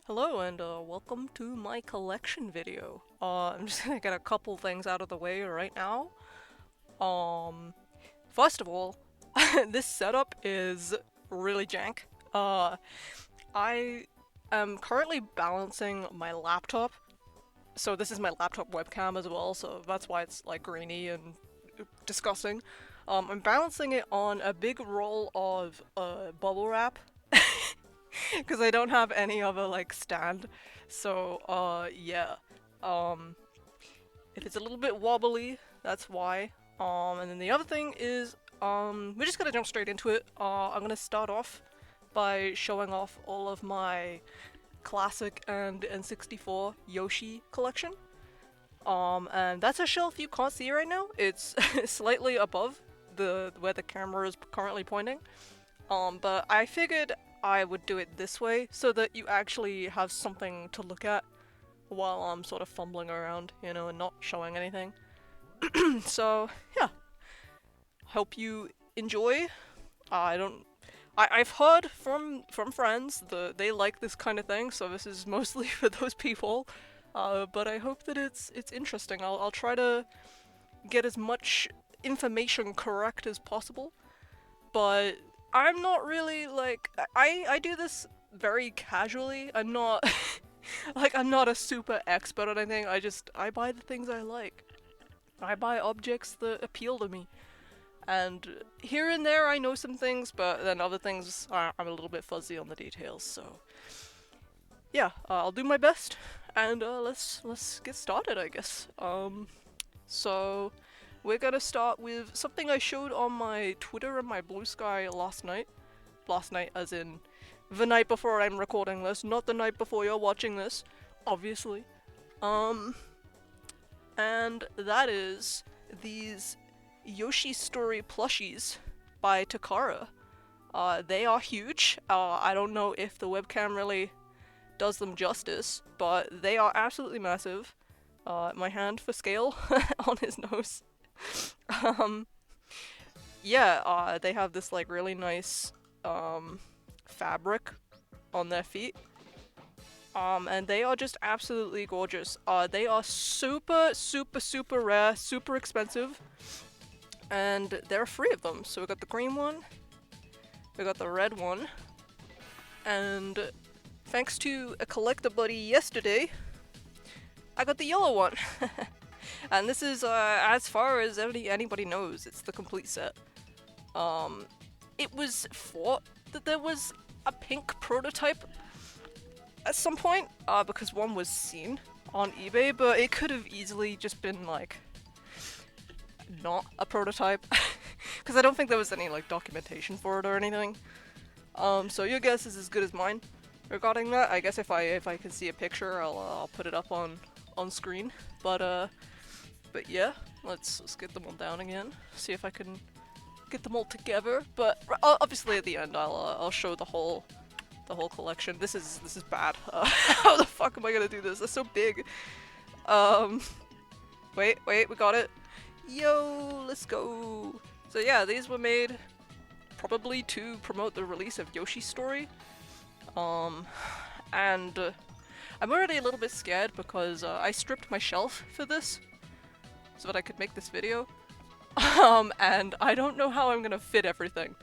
Hello and welcome to my collection video. I'm just gonna get a couple things out of the way right now. Um, First of all, this setup is really jank. I am currently balancing my laptop, so this is my laptop webcam as well, so that's why it's like grainy and disgusting. I'm balancing it on a big roll of bubble wrap because I don't have any other like stand. So yeah. Um if it's a little bit wobbly, that's why. And then the other thing is we're just gonna jump straight into it. I'm gonna start off by showing off all of my classic and N64 Yoshi collection. And that's a shelf you can't see right now. It's slightly above the where the camera is currently pointing. But I figured I would do it this way so that you actually have something to look at while I'm sort of fumbling around, you know, and not showing anything. So, yeah. Hope you enjoy. I don't I've heard from friends that they like this kind of thing, so this is mostly for those people. But I hope that it's interesting. I'll try to get as much information correct as possible. But I'm not really like I do this very casually. I'm not like I'm not a super expert on anything. I buy the things I like. I buy objects that appeal to me. And here and there I know some things, but then other things I'm a little bit fuzzy on the details. So yeah, I'll do my best, and let's get started, I guess. So we're gonna start with something I showed on my Twitter and my Blue Sky last night. Last night, as in the night before I'm recording this, not the night before you're watching this, obviously. And that is these Yoshi Story plushies by Takara. They are huge. I don't know if the webcam really does them justice, but they are absolutely massive. My hand for scale on his nose. um, yeah, they have this like really nice fabric on their feet. And they are just absolutely gorgeous. They are super, super, super rare, super expensive, and there are three of them. So we got the green one, we got the red one, and thanks to a collector buddy yesterday, I got the yellow one. And this is, as far as anybody knows, it's the complete set. It was thought that there was a pink prototype at some point, because one was seen on eBay, but it could have easily just been, like, not a prototype. Because I don't think there was any, like, documentation for it or anything. So your guess is as good as mine regarding that. I guess if I can see a picture, I'll put it up on screen. But yeah, let's get them all down again. See if I can get them all together. But obviously at the end, I'll show the whole collection. This is bad. How the fuck am I gonna do this? They're so big. Wait, we got it. Yo, let's go. So yeah, these were made probably to promote the release of Yoshi's Story. And I'm already a little bit scared because I stripped my shelf for this so that I could make this video. And I don't know how I'm gonna fit everything.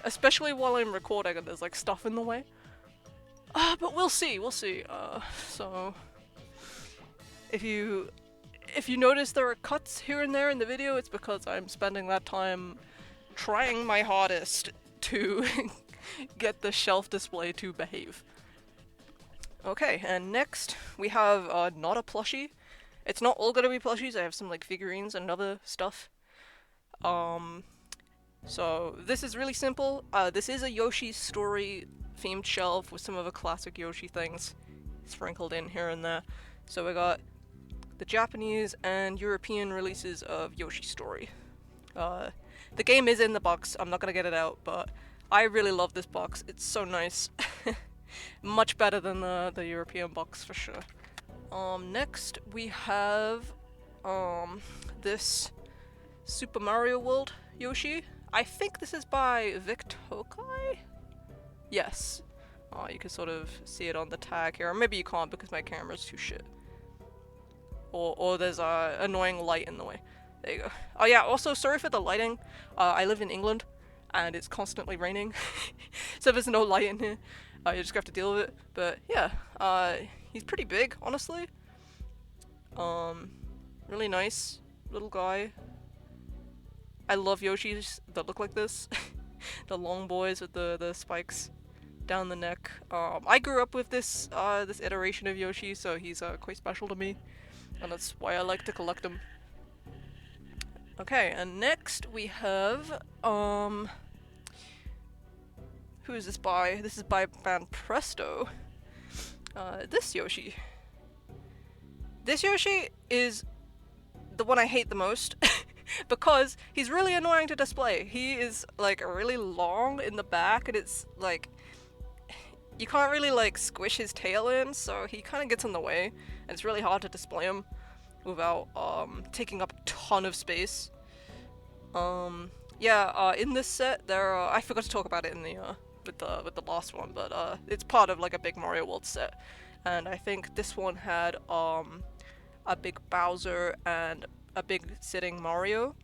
Especially while I'm recording and there's like stuff in the way. But we'll see. So if you notice there are cuts here and there in the video, it's because I'm spending that time trying my hardest to get the shelf display to behave. Okay, and next we have not a plushie. It's not all gonna be plushies. I have some like figurines and other stuff. So this is really simple. This is a Yoshi Story themed shelf with some of the classic Yoshi things sprinkled in here and there. So we got the Japanese and European releases of Yoshi Story. The game is in the box. I'm not gonna get it out, but I really love this box. It's so nice. Much better than the European box for sure. Next we have this Super Mario World Yoshi. I think this is by Vic Tokai? Yes. You can sort of see it on the tag here, or maybe you can't because my camera's too shit. Or there's a annoying light in the way. There you go. Oh yeah, also sorry for the lighting. I live in England, and it's constantly raining, so there's no light in here. You just have to deal with it. But yeah, he's pretty big, honestly. Really nice little guy. I love Yoshis that look like this. The long boys with the spikes down the neck. I grew up with this this iteration of Yoshi, so he's quite special to me, and that's why I like to collect them. Okay, and next we have who is this by? This is by band Presto. This Yoshi. This Yoshi is the one I hate the most because he's really annoying to display. He is like really long in the back, and it's like you can't really like squish his tail in, so he kind of gets in the way, and it's really hard to display him without taking up a ton of space. Yeah, in this set there I forgot to talk about it in the with the last one, but it's part of like a big Mario World set, and I think this one had a big Bowser and a big sitting Mario.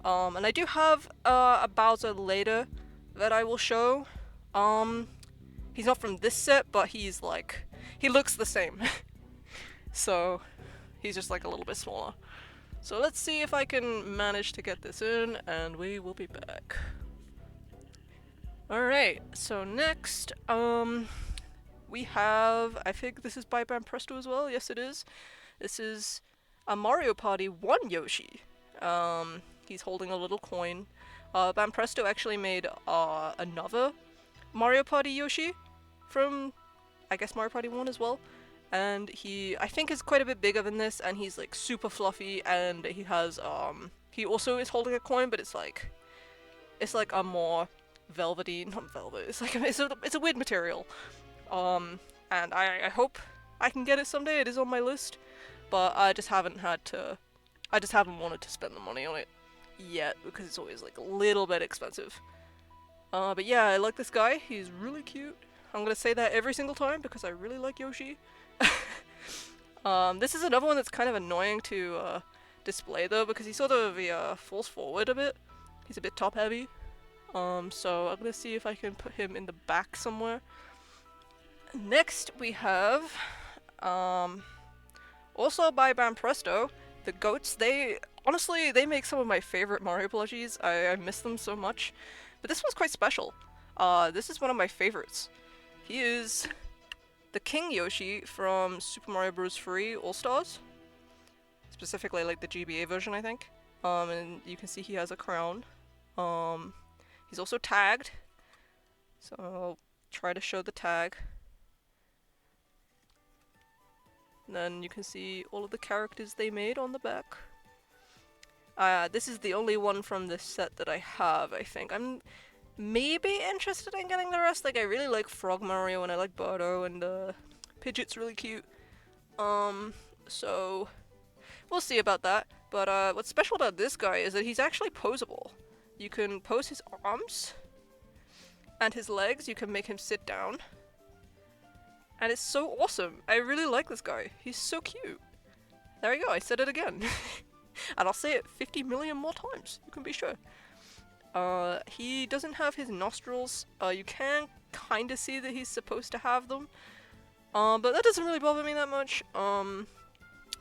And I do have a Bowser later that I will show. He's not from this set, but he's like, he looks the same. So he's just like a little bit smaller. So let's see if I can manage to get this in, and we will be back. Alright, so next, we have, I think this is by Band Presto as well, yes it is. This is a Mario Party 1 Yoshi. He's holding a little coin. Band Presto actually made another Mario Party Yoshi from, I guess, Mario Party 1 as well. And he, I think, is quite a bit bigger than this, and he's like super fluffy, and he has, he also is holding a coin, but it's like a more velvety, not velvet, it's like, it's a weird material. And I hope I can get it someday. It is on my list, but I just haven't wanted to spend the money on it yet, because it's always like a little bit expensive. But yeah, I like this guy. He's really cute. I'm gonna say that every single time because I really like Yoshi. This is another one that's kind of annoying to display though, because he sort of falls forward a bit. He's a bit top heavy. So I'm gonna see if I can put him in the back somewhere. Next we have also by Band Presto, the goats. They honestly make some of my favorite Mario plushies. I miss them so much. But this one's quite special. This is one of my favorites. He is the King Yoshi from Super Mario Bros. 3 All-Stars. Specifically like the GBA version, I think. And you can see he has a crown. He's also tagged. So I'll try to show the tag. And then you can see all of the characters they made on the back. This is the only one from this set that I have, I think. I'm maybe interested in getting the rest. Like, I really like Frog Mario, and I like Bardo, and Pidgeot's really cute. So we'll see about that. But what's special about this guy is that he's actually posable. You can pose his arms and his legs. You can make him sit down. And it's so awesome. I really like this guy. He's so cute. There you go, I said it again. And I'll say it 50 million more times, you can be sure. He doesn't have his nostrils. You can kind of see that he's supposed to have them. But that doesn't really bother me that much.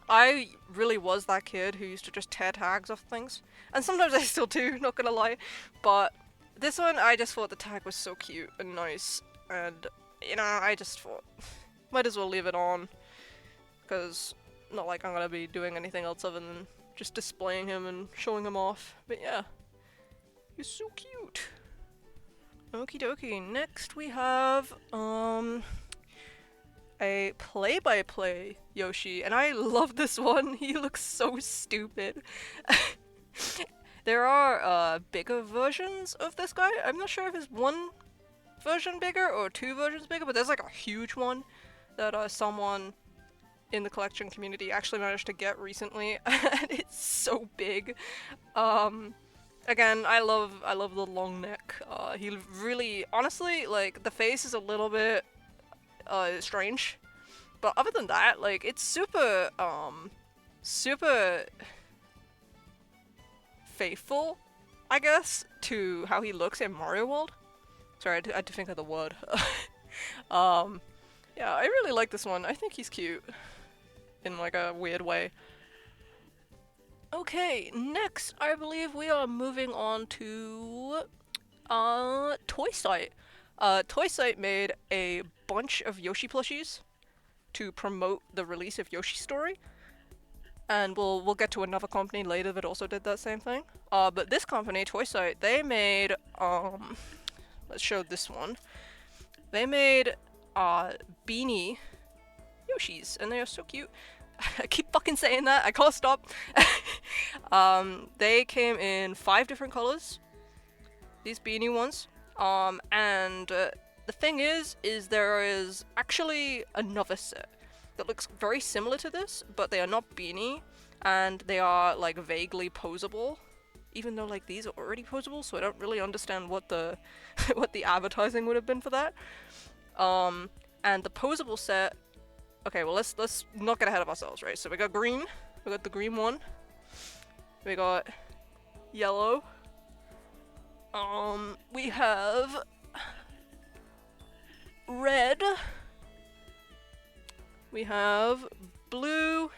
I really was that kid who used to just tear tags off things. And sometimes I still do, not gonna lie. But this one, I just thought the tag was so cute and nice. And, you know, I just thought, might as well leave it on. Because, not like I'm gonna be doing anything else other than just displaying him and showing him off. But yeah, he's so cute. Okie dokie, next we have, a play-by-play Yoshi, and I love this one. He looks so stupid. There are bigger versions of this guy. I'm not sure if it's one version bigger or two versions bigger, but there's like a huge one that someone in the collection community actually managed to get recently, and it's so big. Again, I love the long neck. He really, honestly, like, the face is a little bit strange. But other than that, like, it's super, super faithful, I guess, to how he looks in Mario World. Sorry, I had to think of the word. Yeah, I really like this one. I think he's cute. In, like, a weird way. Okay, next, I believe we are moving on to, Toy Site. Toy Site made a bunch of Yoshi plushies to promote the release of Yoshi Story. And we'll get to another company later that also did that same thing. But this company, Toy Site, they made, let's show this one. They made, beanie Yoshis, and they are so cute. I keep fucking saying that, I can't stop. They came in 5 different colors, these beanie ones. And the thing is there is actually another set that looks very similar to this, but they are not beanie, and they are, like, vaguely posable. Even though, like, these are already posable, so I don't really understand what the what the advertising would have been for that. And the posable set. Okay, well, let's not get ahead of ourselves, right? So we got green, we got the green one, we got yellow. We have red. We have blue,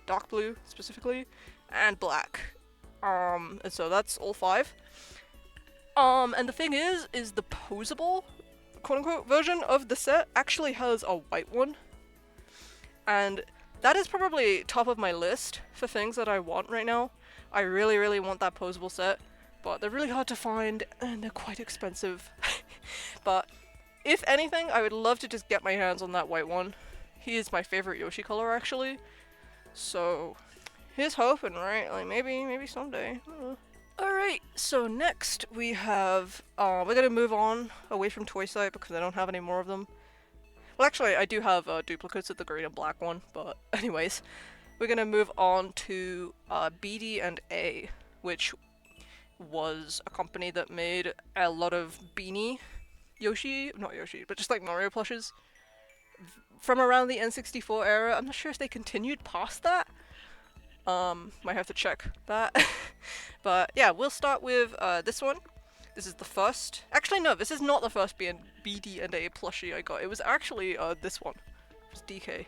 dark blue specifically, and black. And so that's all 5. And the thing is the posable, quote-unquote, version of the set actually has a white one. And that is probably top of my list for things that I want right now. I really, really want that posable set, but they're really hard to find, and they're quite expensive. But if anything, I would love to just get my hands on that white one. He is my favorite Yoshi color, actually. So, here's hoping, right? Like, maybe someday. Alright, so next we have, we're gonna move on away from Toy Site because I don't have any more of them. Well, actually, I do have duplicates of the green and black one, but anyways. We're gonna move on to BD&A, which was a company that made a lot of beanie Yoshi, not Yoshi, but just like Mario plushes from around the N64 era. I'm not sure if they continued past that. Might have to check that. But yeah, we'll start with this one. This is the first. Actually, no, this is not the first BD&A plushie I got. It was actually this one. It was DK.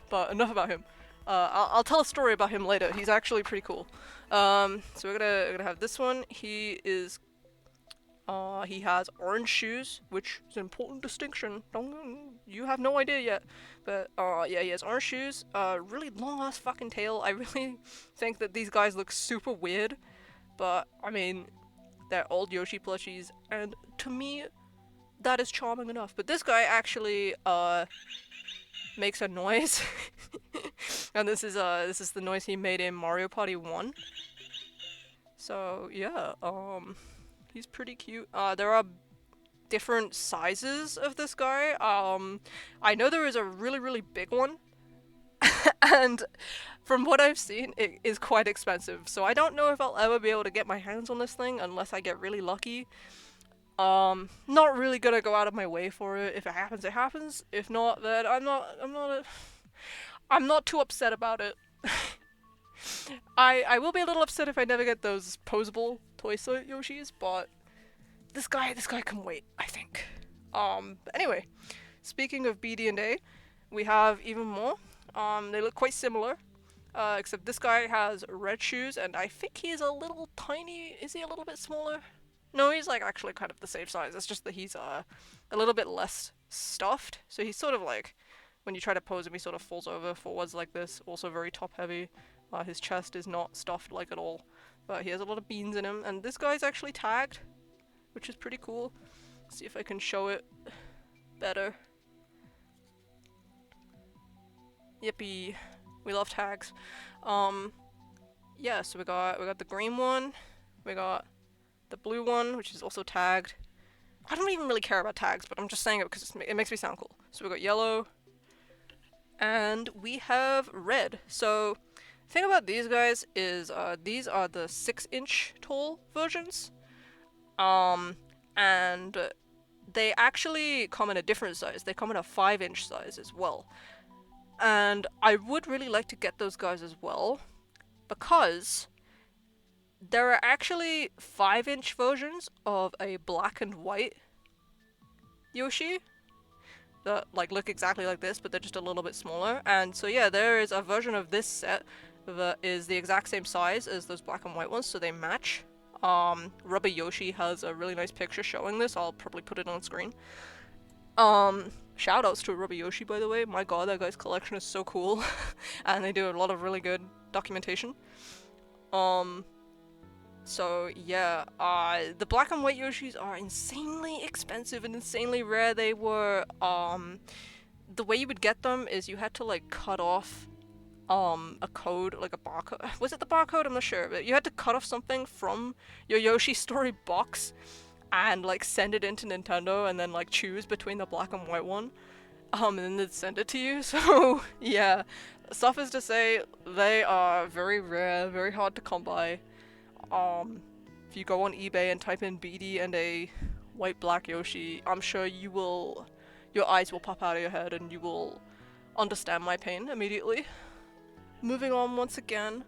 But enough about him. I'll tell a story about him later. He's actually pretty cool. So we're gonna have this one. He is. He has orange shoes, which is an important distinction. You have no idea yet. But, yeah, he has orange shoes, really long-ass fucking tail. I really think that these guys look super weird. But, I mean, they're old Yoshi plushies, and to me, that is charming enough. But this guy actually, makes a noise. And this is the noise he made in Mario Party 1. So, yeah, he's pretty cute. There are different sizes of this guy. I know there is a really, really big one. And from what I've seen, it is quite expensive. So I don't know if I'll ever be able to get my hands on this thing unless I get really lucky. Not really gonna go out of my way for it. If it happens, it happens. If not, then I'm not too upset about it. I will be a little upset if I never get those posable Toy Site Yoshis, but this guy can wait, I think. Anyway, speaking of BD&A, we have even more. They look quite similar, except this guy has red shoes, and I think he's a little tiny. Is he a little bit smaller? No, he's like actually kind of the same size. It's just that he's a little bit less stuffed. So he's sort of like, when you try to pose him, he sort of falls over forwards like this. Also very top heavy. His chest is not stuffed like at all, but he has a lot of beans in him. And this guy's actually tagged, which is pretty cool. Let's see if I can show it better. Yippee, we love tags. Yeah, so we got the green one, we got the blue one, which is also tagged. I don't even really care about tags, but I'm just saying it because it makes me sound cool. So we got yellow, and we have red. So the thing about these guys is these are the 6-inch tall versions. And they actually come in a different size. They come in a 5-inch size as well. And I would really like to get those guys as well, because there are actually 5-inch versions of a black and white Yoshi that like look exactly like this, but they're just a little bit smaller. And so yeah, there is a version of this set that is the exact same size as those black and white ones, so they match. Rubber Yoshi has a really nice picture showing this. I'll probably put it on screen. Shoutouts to Rubber Yoshi, by the way. My god, that guy's collection is so cool. And they do a lot of really good documentation. So yeah, the black and white Yoshis are insanely expensive and insanely rare. They were, the way you would get them is you had to like cut off, a code, like a barcode. Was it the barcode? I'm not sure, but you had to cut off something from your Yoshi Story box and like send it into Nintendo and then like choose between the black and white one. And then they'd send it to you. So yeah, suffice to say, they are very rare, very hard to come by. If you go on eBay and type in BD&A white black Yoshi, I'm sure your eyes will pop out of your head and you will understand my pain immediately. Moving on once again.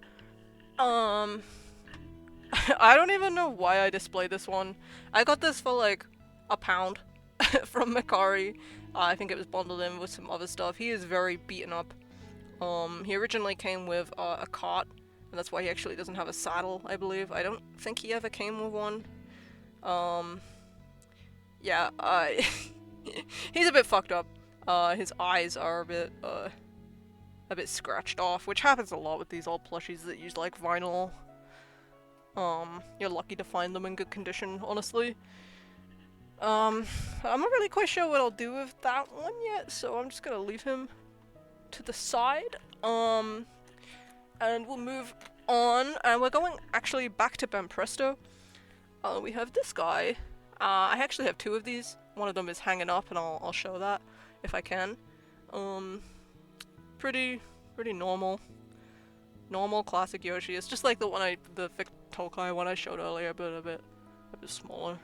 I don't even know why I displayed this one. I got this for like £1 from Macari. I think it was bundled in with some other stuff. He is very beaten up. He originally came with a cart, and that's why he actually doesn't have a saddle, I believe. I don't think he ever came with one. Yeah, he's a bit fucked up. His eyes are a bit scratched off, which happens a lot with these old plushies that use like vinyl. You're lucky to find them in good condition, honestly. I'm not really quite sure what I'll do with that one yet, so I'm just gonna leave him to the side. And we'll move on, and we're going actually back to Ben Presto. We have this guy. I actually have 2 of these. One of them is hanging up, and I'll show that if I can. Pretty normal classic Yoshi. It's just like the Vic Tokai one I showed earlier, but a bit smaller.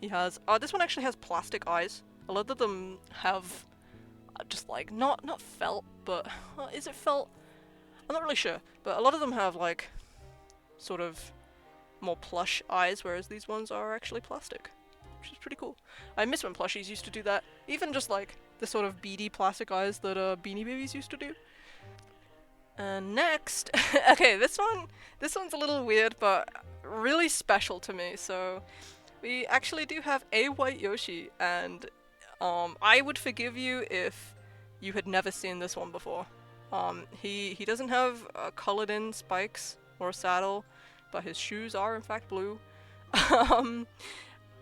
He has, this one actually has plastic eyes. A lot of them have just like, not felt, but, is it felt? I'm not really sure, but a lot of them have like, sort of more plush eyes, whereas these ones are actually plastic, which is pretty cool. I miss when plushies used to do that, even just like the sort of beady plastic eyes that Beanie Babies used to do. And next, okay, this one's a little weird, but really special to me, so we actually do have a white Yoshi, and I would forgive you if you had never seen this one before. He doesn't have colored in spikes or a saddle, but his shoes are in fact blue. I'm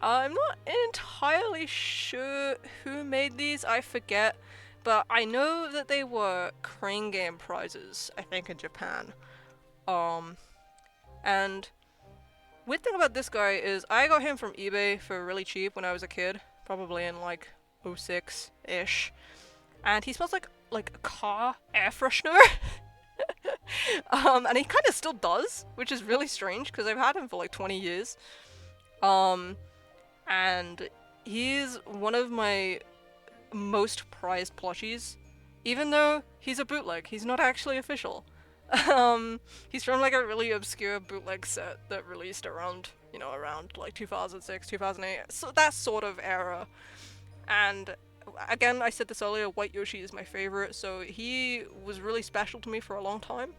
not entirely sure who made these, I forget, but I know that they were Crane Game prizes, I think in Japan. And weird thing about this guy is I got him from eBay for really cheap when I was a kid, probably in like 06-ish. And he smells like a car air freshener. And he kind of still does, which is really strange because I've had him for like 20 years. And he's one of my most prized plushies, even though he's a bootleg. He's not actually official. He's from like a really obscure bootleg set that released around like 2006, 2008, so that sort of era. And again, I said this earlier, White Yoshi is my favorite, so he was really special to me for a long time.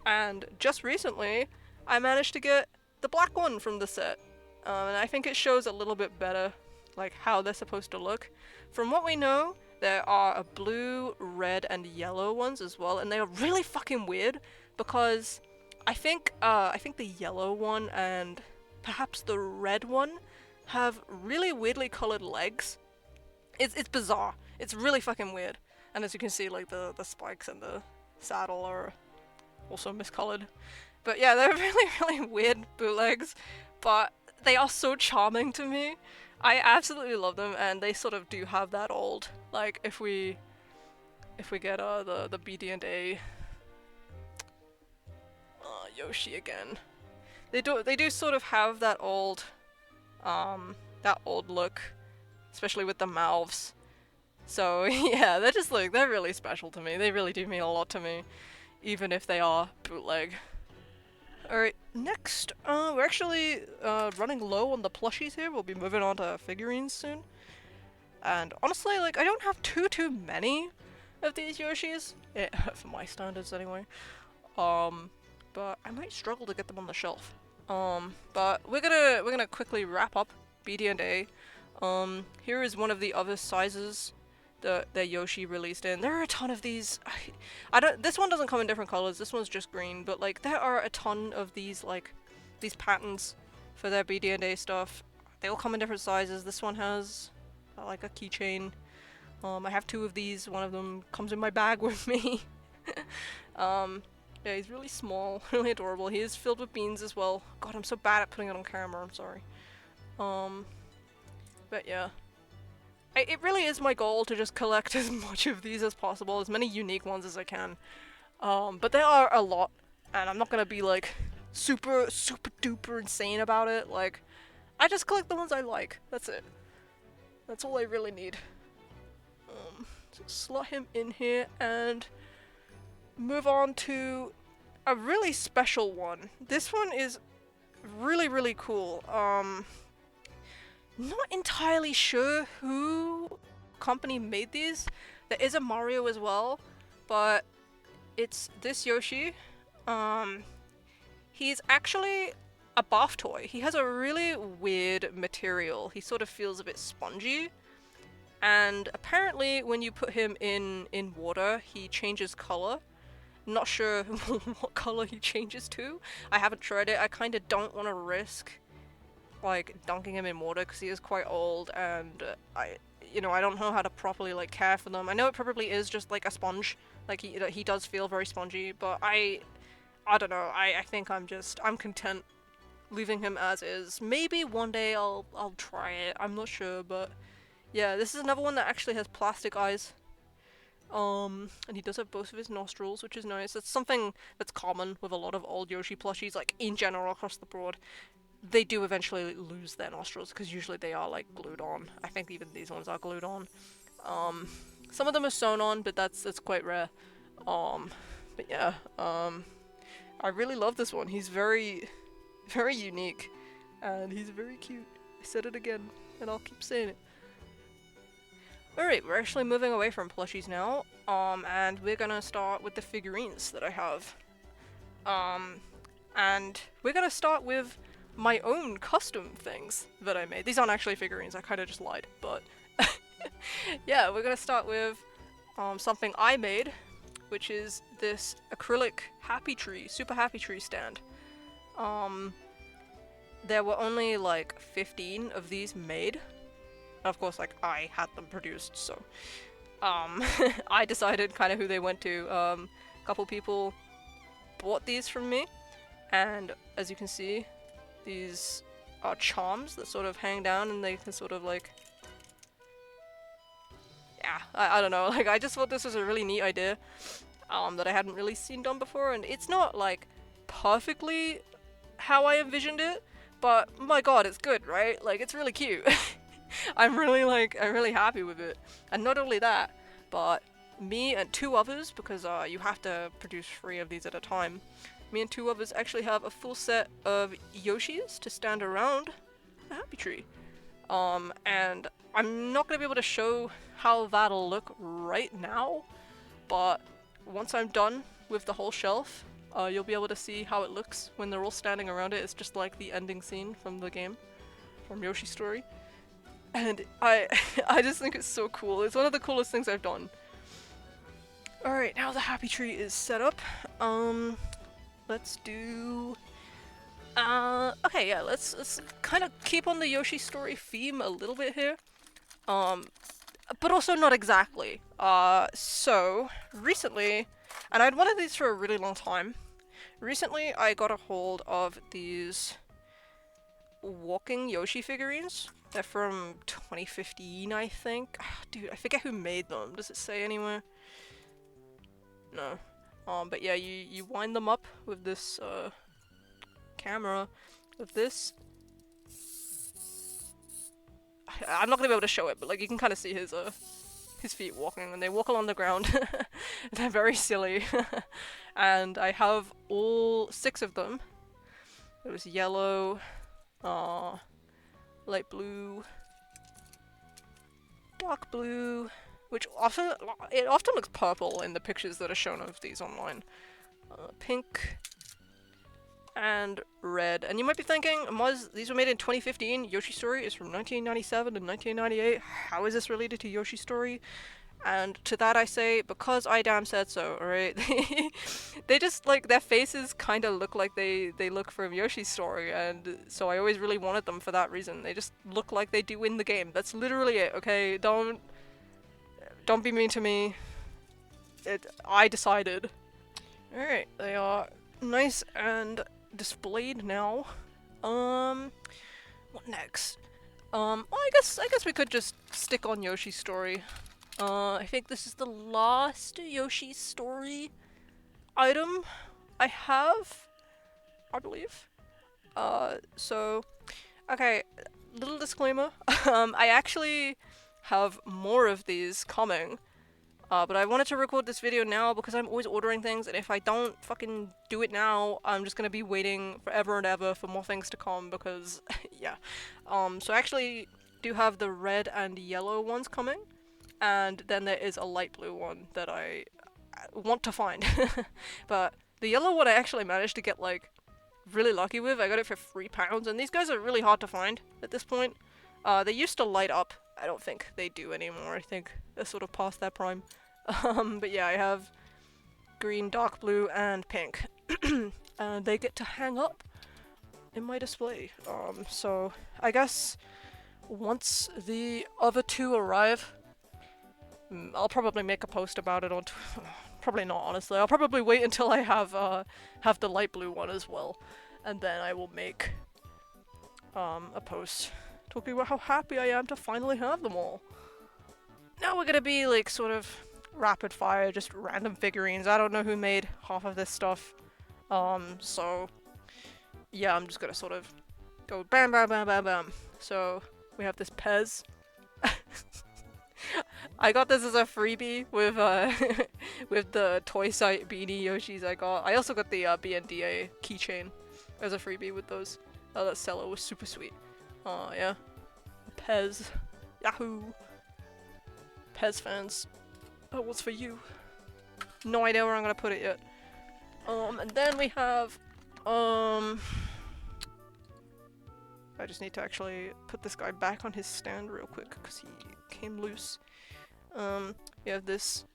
And just recently, I managed to get the black one from the set. And I think it shows a little bit better, like, how they're supposed to look. From what we know, there are a blue, red, and yellow ones as well, and they are really fucking weird, because I think the yellow one and perhaps the red one have really weirdly colored legs. It's bizarre. It's really fucking weird. And as you can see, like, the spikes and the saddle are also miscolored. But yeah, they're really weird bootlegs, but they are so charming to me. I absolutely love them, and they sort of do have that old, like, if we get the BD&A Yoshi again, they do sort of have that old That old look, especially with the mouths. So yeah, they're just like, they're really special to me. They really do mean a lot to me, even if they are bootleg. Alright, next, we're actually running low on the plushies here. We'll be moving on to figurines soon. And honestly, like, I don't have too many of these Yoshis. Yeah, for my standards anyway. But I might struggle to get them on the shelf. But we're gonna quickly wrap up BD&A. Here is one of the other sizes that Yoshi released in. There are a ton of these. I don't. This one doesn't come in different colors. This one's just green. But like, there are a ton of these these patterns for their BD&A stuff. They all come in different sizes. This one has like a keychain. I have two of these. One of them comes in my bag with me. Yeah, he's really small, really adorable. He is filled with beans as well. God, I'm so bad at putting it on camera. I'm sorry. But yeah. It really is my goal to just collect as much of these as possible, as many unique ones as I can. But there are a lot, and I'm not gonna be like super duper insane about it. Like, I just collect the ones I like. That's it. That's all I really need. So slot him in here and move on to a really special one. This one is really cool. Not entirely sure who company made these. There is a Mario as well, but it's this Yoshi. He's actually a bath toy. He has a really weird material. He sort of feels a bit spongy. And apparently when you put him in water, he changes color. Not sure what color he changes to. I haven't tried it. I kind of don't want to risk like dunking him in water because he is quite old, and I don't know how to properly like care for them. I know it probably is just like a sponge. Like he does feel very spongy, but I don't know. I think I'm content leaving him as is. Maybe one day I'll try it. I'm not sure, but yeah, this is another one that actually has plastic eyes. And he does have both of his nostrils, which is nice. That's something that's common with a lot of old Yoshi plushies, like in general across the board. They do eventually lose their nostrils because usually they are like glued on. I think even these ones are glued on. Some of them are sewn on, but that's quite rare. But yeah, I really love this one. He's very unique, and he's very cute. I said it again, and I'll keep saying it. Alright, we're actually moving away from plushies now, and we're gonna start with the figurines that I have. And we're gonna start with my own custom things that I made. These aren't actually figurines, I kinda just lied, but yeah, we're gonna start with something I made, which is this acrylic happy tree, super happy tree stand. There were only like 15 of these made. Of course, like, I had them produced, so I decided kind of who they went to. A couple people bought these from me, and as you can see, these are charms that sort of hang down and they can sort of like, yeah, I don't know, like, I just thought this was a really neat idea that I hadn't really seen done before, and it's not like perfectly how I envisioned it, but my god, it's good, right? Like, it's really cute. I'm really happy with it. And not only that, but me and two others, because you have to produce 3 of these at a time, me and 2 others actually have a full set of Yoshis to stand around the happy tree. And I'm not going to be able to show how that'll look right now, but once I'm done with the whole shelf, you'll be able to see how it looks when they're all standing around it. It's just like the ending scene from the game, from Yoshi's Story. And I just think it's so cool. It's one of the coolest things I've done. Alright, now the happy tree is set up. Let's do... okay, yeah, let's kind of keep on the Yoshi Story theme a little bit here. But also not exactly. So, recently, and I'd wanted these for a really long time. Recently, I got a hold of these walking Yoshi figurines. They're from 2015, I think. Dude, I forget who made them. Does it say anywhere? No. But yeah, you wind them up with this camera, with this, I'm not gonna be able to show it, but like you can kind of see his feet walking, and they walk along the ground. They're very silly. And I have all 6 of them. It was yellow, light blue, dark blue, which often looks purple in the pictures that are shown of these online. Pink and red. And you might be thinking, Muzz, these were made in 2015. Yoshi Story is from 1997 and 1998. How is this related to Yoshi Story? And to that I say, because I damn said so, alright? They just, like, their faces kind of look like they look from Yoshi's Story, and so I always really wanted them for that reason. They just look like they do in the game. That's literally it, okay? Don't be mean to me. I decided. Alright, they are nice and displayed now. What next? Well, I guess we could just stick on Yoshi's Story. I think this is the last Yoshi Story item I have, I believe. So, okay, little disclaimer. I actually have more of these coming, but I wanted to record this video now because I'm always ordering things, and if I don't fucking do it now, I'm just gonna be waiting forever and ever for more things to come because, yeah. So I actually do have the red and yellow ones coming. And then there is a light blue one that I want to find. But the yellow one I actually managed to get, like, really lucky with. I got it for £3, and these guys are really hard to find at this point. They used to light up. I don't think they do anymore. I think they're sort of past their prime. But yeah, I have green, dark blue, and pink. And they get to hang up in my display. So I guess once the other 2 arrive, I'll probably make a post about it on probably not, honestly. I'll probably wait until I have the light blue one as well, and then I will make a post talking about how happy I am to finally have them all. Now we're gonna be like sort of rapid fire, just random figurines. I don't know who made half of this stuff, so yeah, I'm just gonna sort of go bam bam bam bam bam. So we have this Pez. I got this as a freebie with with the toy site BD Yoshis I got. I also got the BD&A keychain as a freebie with those. That seller was super sweet. Yeah. Pez. Yahoo! Pez fans. That was for you. No idea where I'm gonna put it yet. And then we have, I just need to actually put this guy back on his stand real quick because he came loose. We have this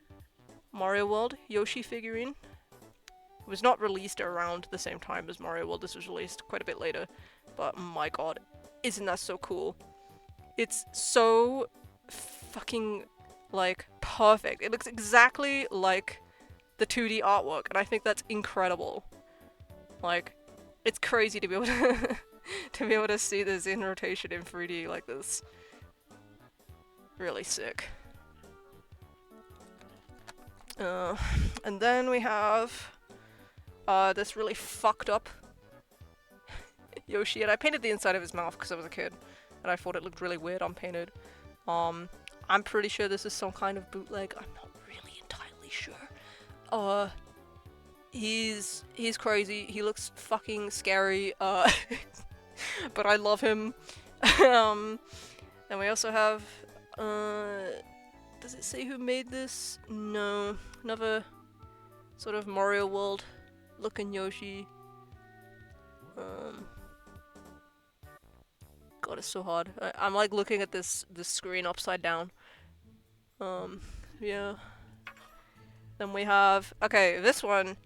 Mario World Yoshi figurine. It was not released around the same time as Mario World. This was released quite a bit later, but my god, isn't that so cool? It's so fucking, like, perfect. It looks exactly like the 2D artwork, and I think that's incredible. Like, it's crazy to be able to to be able to see this in rotation in 3D like this. Really sick. And then we have this really fucked up Yoshi, and I painted the inside of his mouth because I was a kid, and I thought it looked really weird unpainted. I'm pretty sure this is some kind of bootleg. I'm not really entirely sure. He's crazy. He looks fucking scary. But I love him. Then we also have, does it say who made this? No. Another sort of Mario World looking Yoshi. God, it's so hard. I'm like looking at this screen upside down. Yeah. Then we have, okay, this one,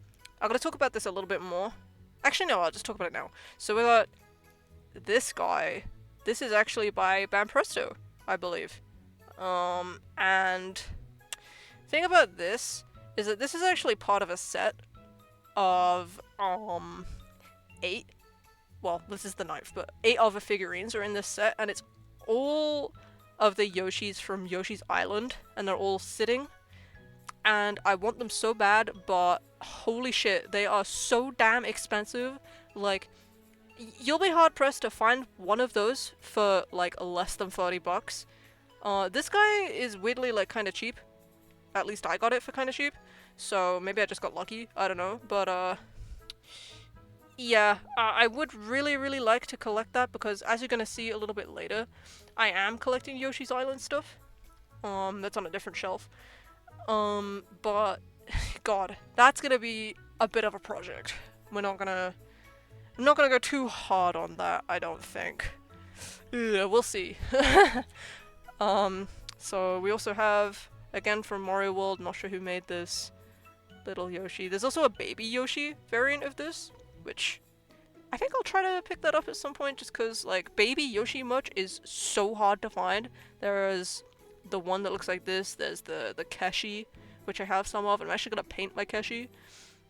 I'm gonna talk about this a little bit more. Actually, no, I'll just talk about it now. So we got this guy. This is actually by Banpresto, I believe. And the thing about this is that this is actually part of a set of 8. Well, this is the 9th, but 8 other figurines are in this set, and it's all of the Yoshis from Yoshi's Island, and they're all sitting. And I want them so bad, but holy shit, they are so damn expensive. Like, you'll be hard pressed to find one of those for like less than 30 bucks. This guy is weirdly like kind of cheap. At least I got it for kind of cheap. So maybe I just got lucky. I don't know. But yeah, I would really, really like to collect that because as you're gonna see a little bit later, I am collecting Yoshi's Island stuff. That's on a different shelf. But God, that's gonna be a bit of a project. I'm not gonna go too hard on that, I don't think. Yeah, we'll see. So we also have, again from Mario World, not sure who made this, little Yoshi. There's also a baby Yoshi variant of this, which I think I'll try to pick that up at some point just because, like, baby Yoshi merch is so hard to find. There's the one that looks like this, there's the Keshi, which I have some of, and I'm actually gonna paint my Keshi.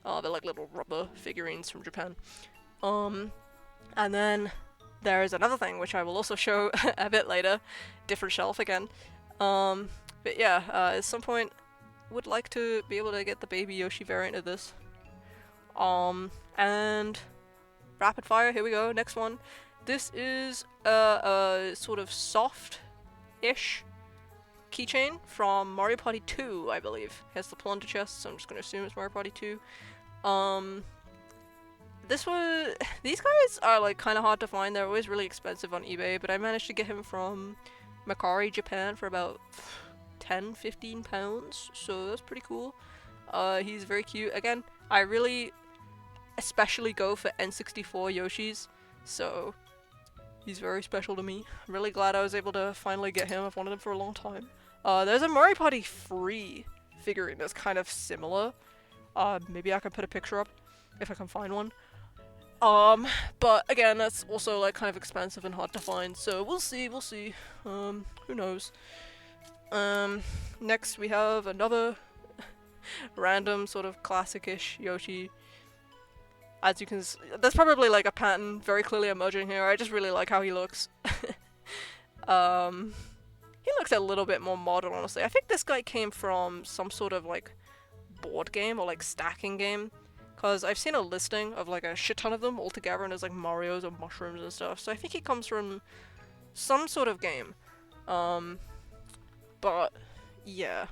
They're like little rubber figurines from Japan. And then there's another thing which I will also show a bit later, different shelf again. But yeah, at some point would like to be able to get the baby Yoshi variant of this. And rapid fire, here we go, next one. This is a sort of soft-ish keychain from Mario Party 2, I believe. It has the plunder chest, so I'm just gonna assume it's Mario Party 2. These guys are like kind of hard to find. They're always really expensive on eBay, but I managed to get him from Macari, Japan for about 10-15 pounds, so that's pretty cool. He's very cute. Again, I really especially go for N64 Yoshis, so he's very special to me. I'm really glad I was able to finally get him. I've wanted him for a long time. There's a Mario Party 3 figurine that's kind of similar. Maybe I can put a picture up if I can find one. But again, that's also like kind of expensive and hard to find, so we'll see. Who knows? Next we have another random sort of classic-ish Yoshi. As you can there's probably like a pattern very clearly emerging here. I just really like how he looks. He looks a little bit more modern, honestly. I think this guy came from some sort of like board game or like stacking game. Because I've seen a listing of like a shit ton of them all together and there's like Marios and mushrooms and stuff. So I think he comes from some sort of game. But yeah.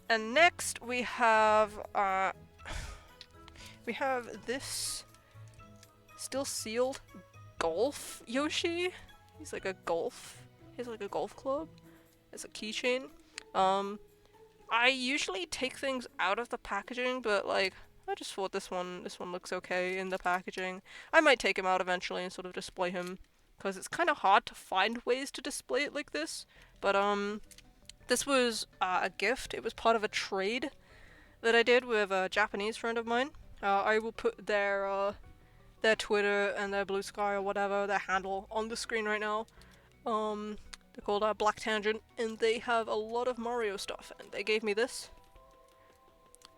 And next we have this still sealed golf Yoshi. He's like a golf club. It's a keychain. I usually take things out of the packaging, but like I just thought this one looks okay in the packaging. I might take him out eventually and sort of display him because it's kind of hard to find ways to display it like this. But this was a gift. It was part of a trade that I did with a Japanese friend of mine. I will put their Twitter and their Blue Sky or whatever, their handle on the screen right now. They're called Black Tangent, and they have a lot of Mario stuff, and they gave me this.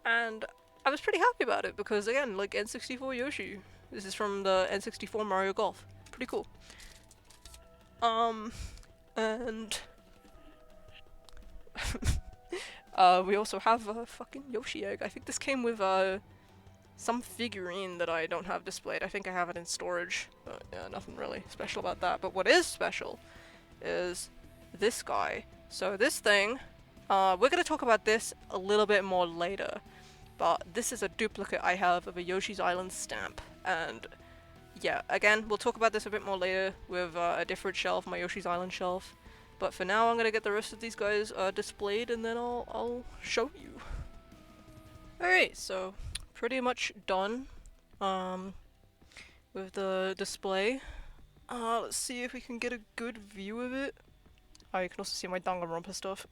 And I was pretty happy about it, because again, like N64 Yoshi. This is from the N64 Mario Golf. Pretty cool. And we also have a fucking Yoshi egg. I think this came with some figurine that I don't have displayed. I think I have it in storage, but yeah, nothing really special about that. But what is special is this guy. So this thing, we're gonna talk about this a little bit more later, but this is a duplicate I have of a Yoshi's Island stamp, and yeah, again, we'll talk about this a bit more later with a different shelf, my Yoshi's Island shelf, but for now I'm gonna get the rest of these guys displayed and then I'll show you. Alright, so pretty much done with the display. Let's see if we can get a good view of it. Oh, you can also see my Danganronpa stuff.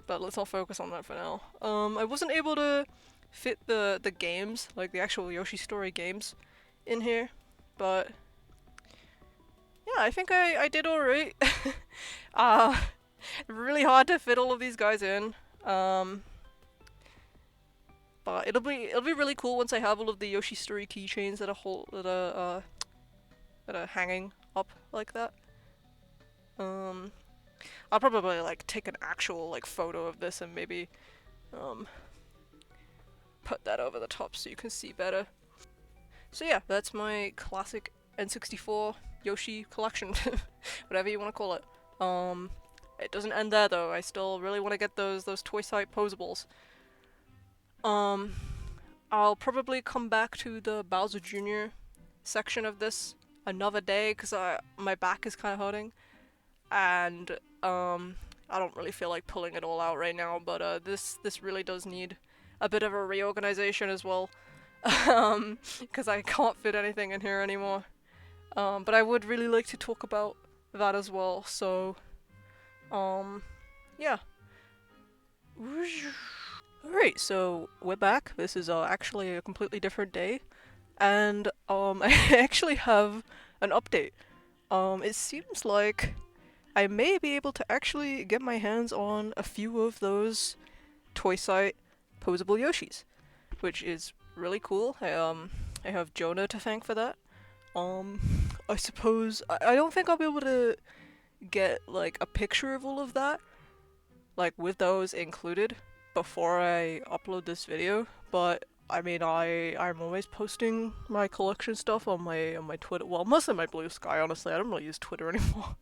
But let's not focus on that for now. I wasn't able to fit the games, like the actual Yoshi Story games, in here. But yeah, I think I did alright. Really hard to fit all of these guys in. But it'll be really cool once I have all of the Yoshi Story keychains that are hanging up like that. I'll probably like take an actual like photo of this and maybe put that over the top so you can see better. So yeah, that's my classic N64 Yoshi collection, whatever you want to call it. It doesn't end there though. I still really want to get those toy site posables. Um, I'll probably come back to the Bowser Jr. section of this another day because my back is kind of hurting, and I don't really feel like pulling it all out right now. But this really does need a bit of a reorganization as well, because I can't fit anything in here anymore. But I would really like to talk about that as well. So, yeah. Alright, so we're back. This is actually a completely different day, and I actually have an update. It seems like I may be able to actually get my hands on a few of those toy site posable Yoshis, which is really cool. I have Jonah to thank for that. I suppose I don't think I'll be able to get like a picture of all of that, like with those included, before I upload this video. But I mean, I'm always posting my collection stuff on my Twitter. Well, mostly my Blue Sky. Honestly, I don't really use Twitter anymore.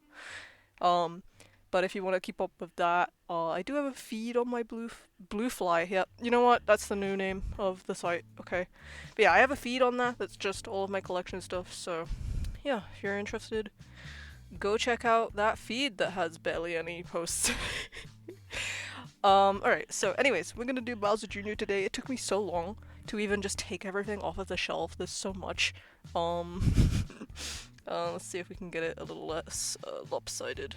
But if you want to keep up with that, I do have a feed on my Blue Fly. Yep, you know what? That's the new name of the site. Okay, but yeah, I have a feed on that. That's just all of my collection stuff. So yeah, if you're interested, go check out that feed that has barely any posts. Alright, so anyways, we're gonna do Bowser Jr. today. It took me so long to even just take everything off of the shelf. There's so much. Let's see if we can get it a little less lopsided.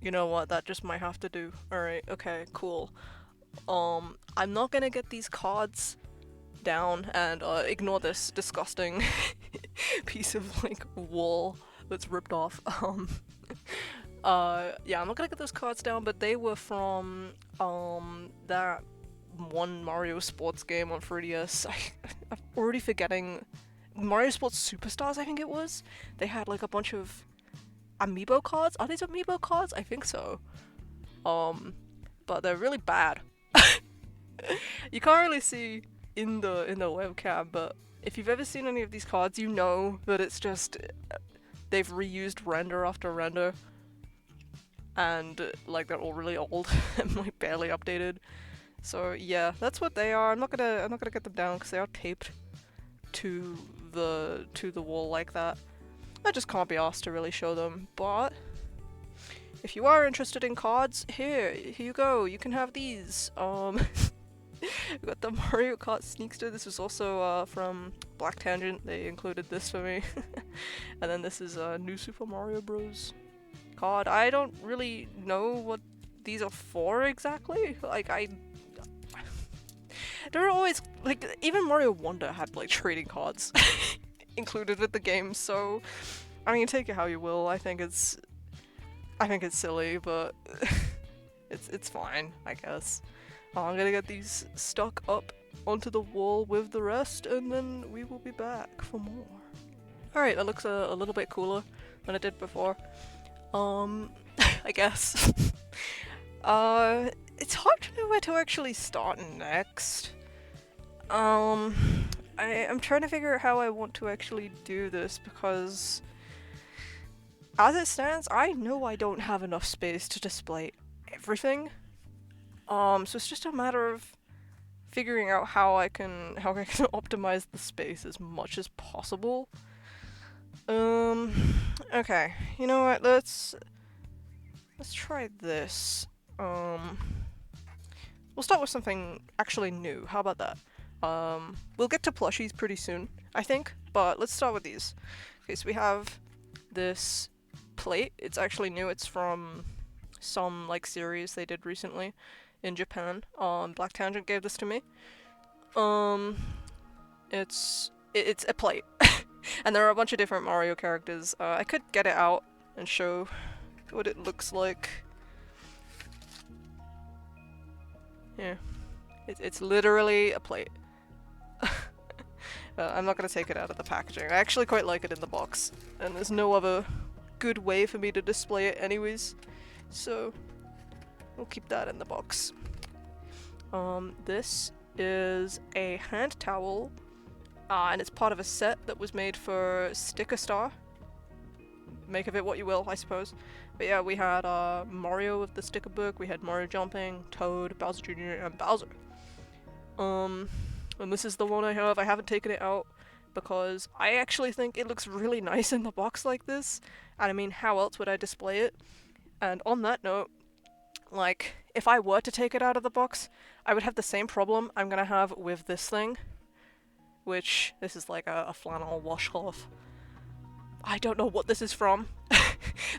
You know what, that just might have to do. Alright, okay, cool. I'm not gonna get these cards down and ignore this disgusting piece of like wall that's ripped off. Yeah, I'm not gonna get those cards down, but they were from that one Mario Sports game on 3DS. I'm already forgetting. Mario Sports Superstars, I think it was. They had like a bunch of amiibo cards. Are these amiibo cards? I think so. But they're really bad. You can't really see in the webcam, but if you've ever seen any of these cards, you know that it's just they've reused render after render, and like they're all really old and like barely updated. So yeah, that's what they are. I'm not gonna get them down because they are taped to the wall like that. I just can't be asked to really show them, but if you are interested in cards, here you go. You can have these. We got the Mario Kart Sneakster. This was also from Black Tangent. They included this for me. And then this is New Super Mario Bros. Card. I don't really know what these are for exactly. Like they're always like, even Mario Wonder had like trading cards included with the game. So I mean, take it how you will. I think it's silly, but it's fine, I guess. I'm gonna get these stuck up onto the wall with the rest, and then we will be back for more. Alright, that looks a little bit cooler than it did before. I guess. It's hard to know where to actually start next. I'm trying to figure out how I want to actually do this, because as it stands, I know I don't have enough space to display everything. So it's just a matter of figuring out how I can optimize the space as much as possible. Okay, you know what? Let's try this. We'll start with something actually new. How about that? We'll get to plushies pretty soon, I think, but let's start with these. Okay, so we have this plate. It's actually new. It's from some like series they did recently in Japan. Black Tangent gave this to me. It's a plate. And there are a bunch of different Mario characters. I could get it out and show what it looks like. Yeah. It's literally a plate. I'm not gonna take it out of the packaging. I actually quite like it in the box, and there's no other good way for me to display it anyways, so we'll keep that in the box. This is a hand towel and it's part of a set that was made for Sticker Star. Make of it what you will, I suppose. But yeah, we had Mario with the sticker book, we had Mario jumping, Toad, Bowser Jr., and Bowser. And this is the one I have. I haven't taken it out because I actually think it looks really nice in the box like this. And I mean, how else would I display it? And on that note, like, if I were to take it out of the box, I would have the same problem I'm gonna have with this thing. Which, this is like a flannel washcloth. I don't know what this is from.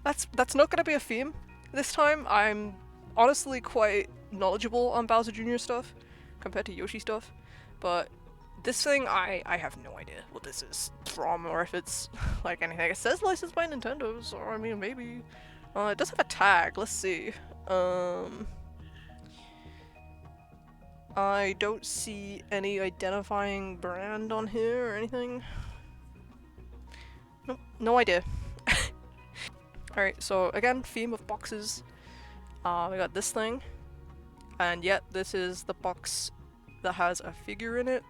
That's not gonna be a theme this time. I'm honestly quite knowledgeable on Bowser Jr. stuff compared to Yoshi stuff, but this thing, I have no idea what this is from or if it's like anything. It says licensed by Nintendo, so I mean maybe. It does have a tag. Let's see. I don't see any identifying brand on here or anything. Nope, no idea. Alright, so again, theme of boxes. We got this thing. And yet, this is the box that has a figure in it.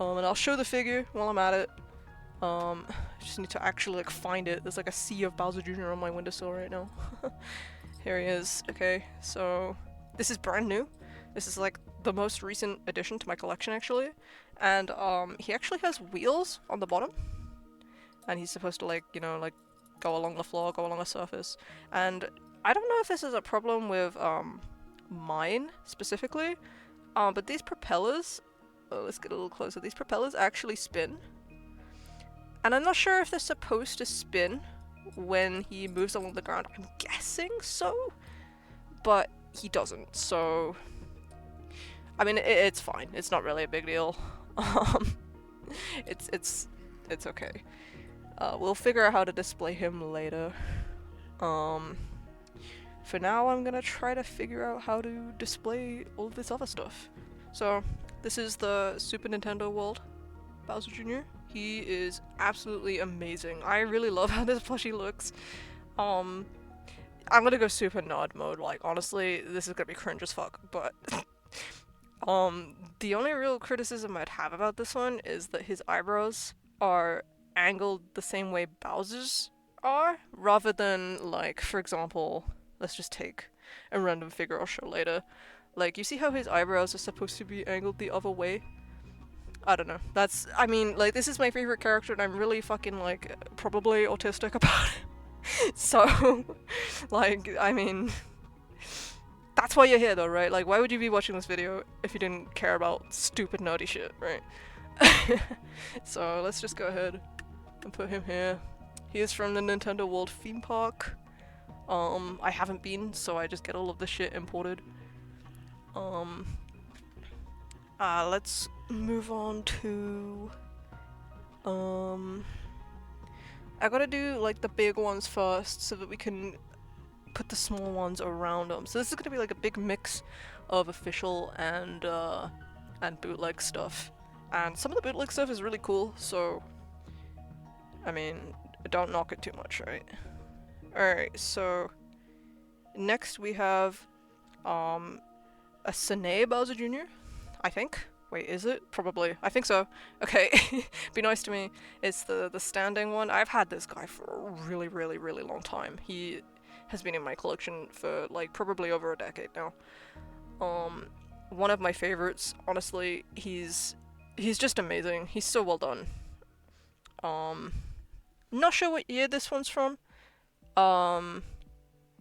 And I'll show the figure while I'm at it. I just need to actually like find it. There's like a sea of Bowser Jr. on my windowsill right now. Here he is. Okay, so this is brand new. This is like the most recent addition to my collection actually. And he actually has wheels on the bottom. And he's supposed to like, you know, like go along the floor, go along a surface. And I don't know if this is a problem with mine specifically, but these propellers, let's get a little closer, these propellers actually spin. And I'm not sure if they're supposed to spin when he moves along the ground. I'm guessing so, but he doesn't, so I mean it's fine. It's not really a big deal. It's okay. We'll figure out how to display him later. For now, I'm gonna try to figure out how to display all of this other stuff. So, this is the Super Nintendo World Bowser Jr. He is absolutely amazing. I really love how this plushie looks. I'm gonna go super nerd mode, like, honestly, this is gonna be cringe as fuck, but the only real criticism I'd have about this one is that his eyebrows are angled the same way Bowser's are, rather than, like, for example, let's just take a random figure I'll show later. Like, you see how his eyebrows are supposed to be angled the other way? I don't know. That's, I mean, like, this is my favorite character and I'm really fucking, like, probably autistic about it. So, like, I mean, that's why you're here though, right? Like, why would you be watching this video if you didn't care about stupid nerdy shit, right? So, let's just go ahead and put him here. He is from the Nintendo World theme park. I haven't been, so I just get all of the shit imported. Let's move on to, I gotta do, like, the big ones first so that we can put the small ones around them. So this is gonna be like a big mix of official and bootleg stuff. And some of the bootleg stuff is really cool, so, I mean, don't knock it too much, right? Alright, so next we have a Sine Bowser Jr., I think. Wait, is it? Probably. I think so. Okay. Be nice to me. It's the standing one. I've had this guy for a really, really, really long time. He has been in my collection for, like, probably over a decade now. One of my favorites, honestly. He's just amazing. He's so well done. Not sure what year this one's from.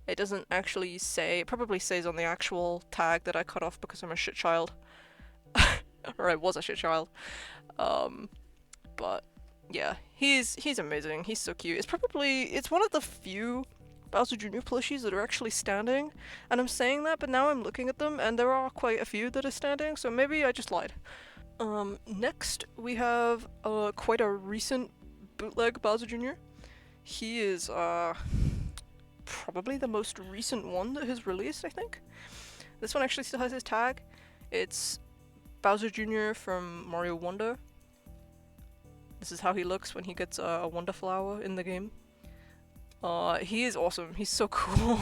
It doesn't actually say. It probably says on the actual tag that I cut off because I'm a shit child. Or I was a shit child. But yeah, he's amazing. He's so cute. It's one of the few Bowser Jr. plushies that are actually standing. And I'm saying that, but now I'm looking at them and there are quite a few that are standing, so maybe I just lied. Next we have quite a recent bootleg Bowser Jr. He is probably the most recent one that has released, I think. This one actually still has his tag. It's Bowser Jr. from Mario Wonder. This is how he looks when he gets a Wonder Flower in the game. He is awesome. He's so cool.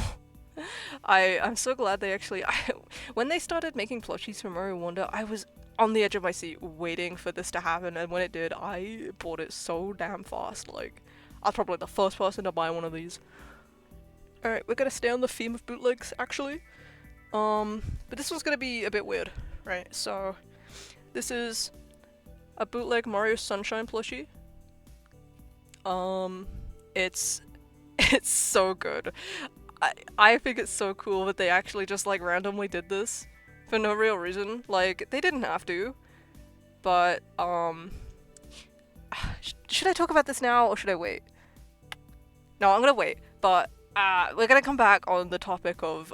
I'm so glad they actually... when they started making plushies for Mario Wonder, I was on the edge of my seat waiting for this to happen, and when it did, I bought it so damn fast. Like, I was probably the first person to buy one of these. Alright, we're gonna stay on the theme of bootlegs, actually. But this one's gonna be a bit weird, right? So, this is a bootleg Mario Sunshine plushie. It's it's so good. I think it's so cool that they actually just like randomly did this for no real reason. Like they didn't have to, but should I talk about this now or should I wait? No, I'm gonna wait. But we're gonna come back on the topic of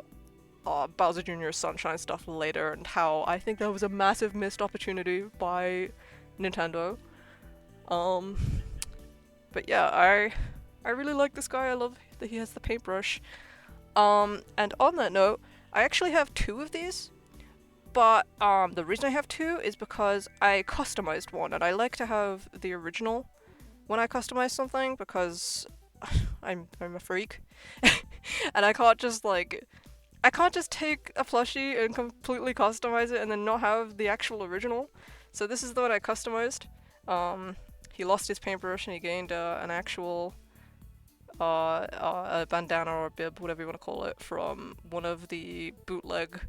Bowser Jr.'s Sunshine stuff later and how I think that was a massive missed opportunity by Nintendo. Um, but yeah, I really like this guy. I love that he has the paintbrush. And on that note, I actually have two of these, but the reason I have two is because I customized one, and I like to have the original when I customize something because I'm a freak, and I can't just take a plushie and completely customize it and then not have the actual original. So this is the one I customized. He lost his paintbrush and he gained an actual a bandana or a bib, whatever you want to call it, from one of the bootleg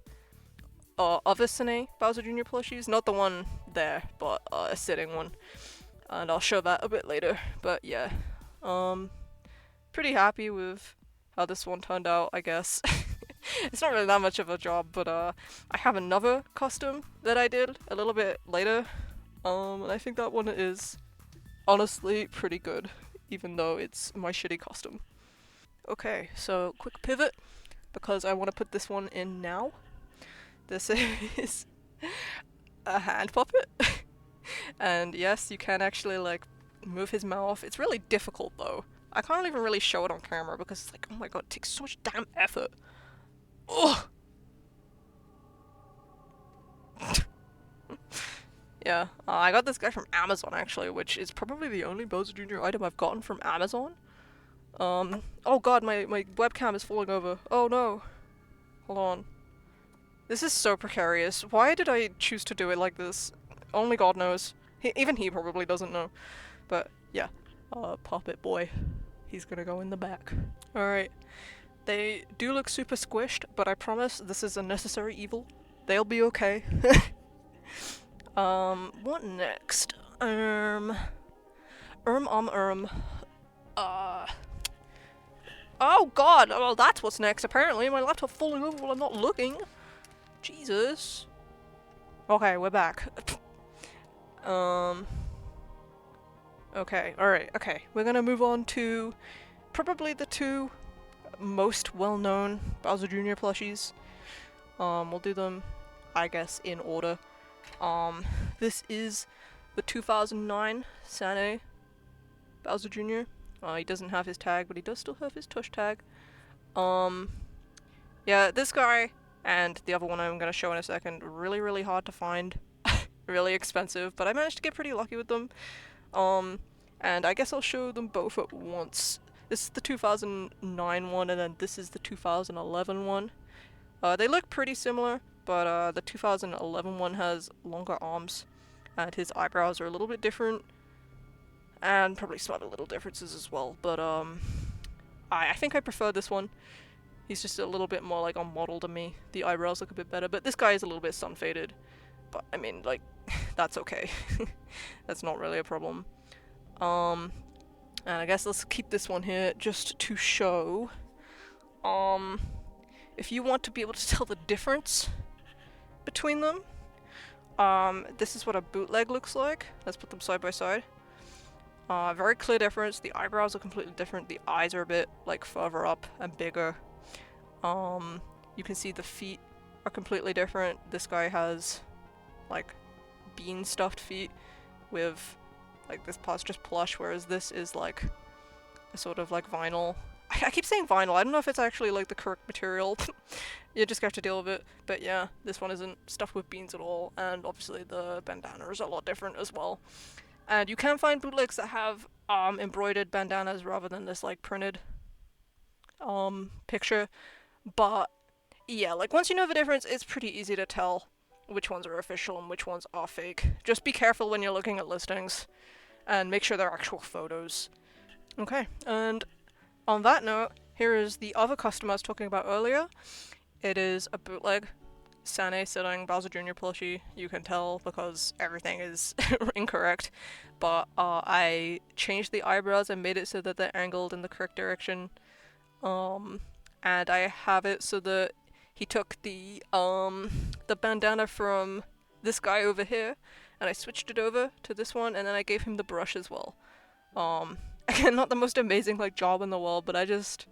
other Cine Bowser Jr. plushies. Not the one there, but a sitting one. And I'll show that a bit later. But yeah, pretty happy with how this one turned out, I guess. It's not really that much of a job, but I have another custom that I did a little bit later. And I think that one is honestly pretty good, even though it's my shitty custom. Okay, so quick pivot, because I want to put this one in now. This is a hand puppet. And yes, you can actually like move his mouth. It's really difficult though. I can't even really show it on camera because it's like, oh my god, it takes so much damn effort. Ugh. Yeah, I got this guy from Amazon actually, which is probably the only Bowser Jr. item I've gotten from Amazon. Oh god, my webcam is falling over. Oh no. Hold on. This is so precarious. Why did I choose to do it like this? Only God knows. Even he probably doesn't know. But yeah, Puppet Boy. He's gonna go in the back. Alright. They do look super squished, but I promise this is a necessary evil. They'll be okay. What next? Oh god, well that's what's next apparently. My laptop falling over while I'm not looking. Jesus. Okay, we're back. Okay, alright, okay. We're gonna move on to probably the two most well-known Bowser Jr. plushies. We'll do them, I guess, in order. This is the 2009 Sane Bowser Jr. He doesn't have his tag, but he does still have his tush tag. Yeah, this guy and the other one I'm gonna show in a second, really, really hard to find. Really expensive, but I managed to get pretty lucky with them. And I guess I'll show them both at once. This is the 2009 one, and then this is the 2011 one. They look pretty similar, but the 2011 one has longer arms, and his eyebrows are a little bit different, and probably some other little differences as well. But I think I prefer this one. He's just a little bit more like on model to me. The eyebrows look a bit better, but this guy is a little bit sun faded. But I mean, like, that's okay. That's not really a problem. And I guess let's keep this one here just to show. If you want to be able to tell the difference between them, this is what a bootleg looks like. Let's put them side by side. Very clear difference. The eyebrows are completely different. The eyes are a bit like further up and bigger. You can see the feet are completely different. This guy has like bean stuffed feet with like this part's just plush, whereas this is like a sort of like vinyl. I keep saying vinyl. I don't know if it's actually like the correct material. You just have to deal with it. But yeah, this one isn't stuffed with beans at all, and obviously the bandana is a lot different as well. And you can find bootlegs that have embroidered bandanas rather than this like printed picture. But yeah, like once you know the difference, it's pretty easy to tell. which ones are official and which ones are fake. Just be careful when you're looking at listings, and make sure they're actual photos. Okay, and on that note, here is the other customer I was talking about earlier. It is a bootleg Sane sitting Bowser Jr. plushie. You can tell because everything is incorrect, but I changed the eyebrows and made it so that they're angled in the correct direction. And I have it so that he took the bandana from this guy over here, and I switched it over to this one, and then I gave him the brush as well. Again, not the most amazing like job in the world, but I just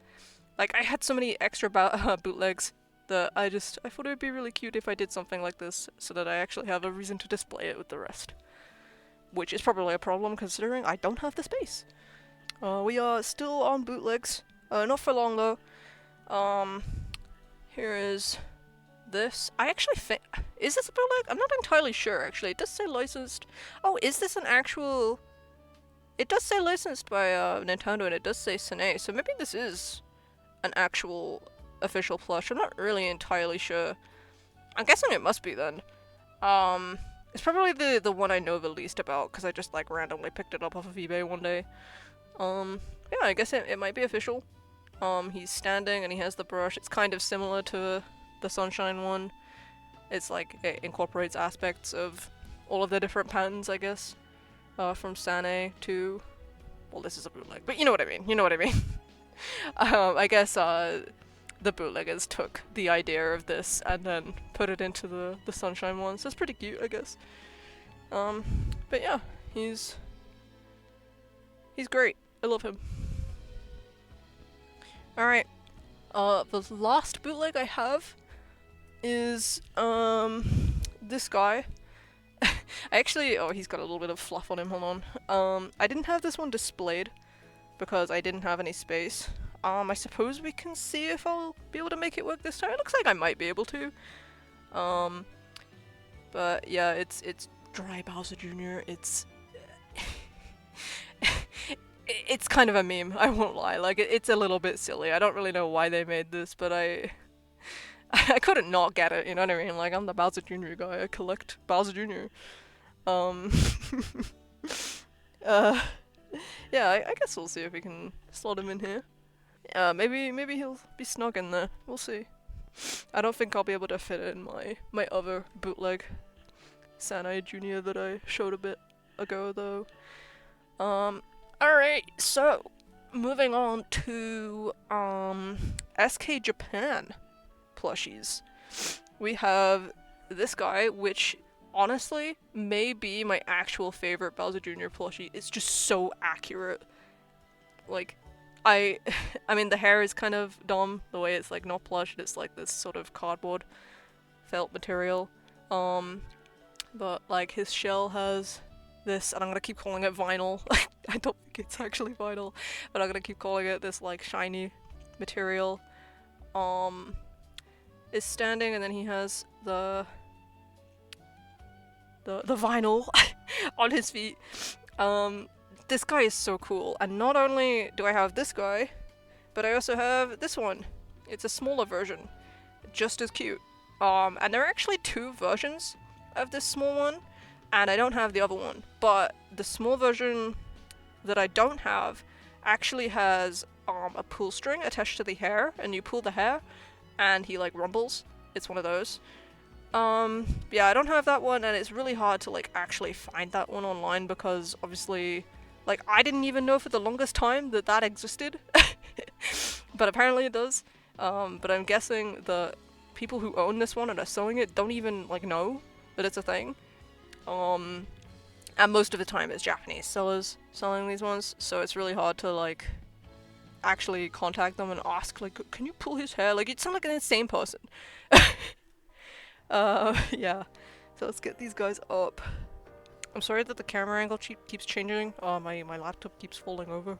I had so many extra bootlegs that I thought it would be really cute if I did something like this so that I actually have a reason to display it with the rest. Which is probably a problem considering I don't have the space. We are still on bootlegs. Not for long though. Here is this. I actually think... Is this a bootleg? I'm not entirely sure actually. It does say licensed. Oh, is this an actual... It does say licensed by Nintendo and it does say Sane, so maybe this is an actual official plush. I'm not really entirely sure. I'm guessing it must be then. It's probably the one I know the least about because I just like randomly picked it up off of eBay one day. Yeah, I guess it might be official. He's standing and he has the brush. It's kind of similar to the Sunshine one. It's like it incorporates aspects of all of the different patterns, I guess. From Sane to... Well, this is a bootleg, but you know what I mean. You know what I mean. I guess the bootleggers took the idea of this and then put it into the Sunshine one, so it's pretty cute, I guess. But yeah, he's great. I love him. Alright, the last bootleg I have is, this guy. I actually, oh, he's got a little bit of fluff on him, hold on. I didn't have this one displayed because I didn't have any space. I suppose we can see if I'll be able to make it work this time. It looks like I might be able to. But yeah, it's Dry Bowser Jr. It's it's kind of a meme, I won't lie. Like, it's a little bit silly. I don't really know why they made this, but I couldn't not get it, you know what I mean? Like, I'm the Bowser Jr. guy. I collect Bowser Jr. Yeah, I guess we'll see if we can slot him in here. Maybe he'll be snug in there. We'll see. I don't think I'll be able to fit it in my other bootleg Sane Jr. that I showed a bit ago, though. Alright, so moving on to SK Japan plushies. We have this guy, which honestly may be my actual favorite Bowser Jr. plushie. It's just so accurate. Like, I mean, the hair is kind of dumb, the way it's like not plush, it's like this sort of cardboard felt material. But like his shell has this, and I'm gonna keep calling it vinyl. I don't think it's actually vinyl, but I'm gonna keep calling it this like shiny material. Is standing, and then he has the vinyl on his feet. This guy is so cool, and not only do I have this guy, but I also have this one. It's a smaller version, just as cute. And there are actually two versions of this small one, and I don't have the other one, but the small version that I don't have actually has a pull string attached to the hair, and you pull the hair, and he like rumbles. It's one of those. Yeah, I don't have that one, and it's really hard to like actually find that one online because obviously, like, I didn't even know for the longest time that that existed, but apparently it does. But I'm guessing the people who own this one and are selling it don't even like know that it's a thing. And most of the time it's Japanese sellers selling these ones, so it's really hard to like actually contact them and ask like, can you pull his hair? Like, you sound like an insane person. Yeah. So let's get these guys up. I'm sorry that the camera angle keeps changing. My laptop keeps falling over.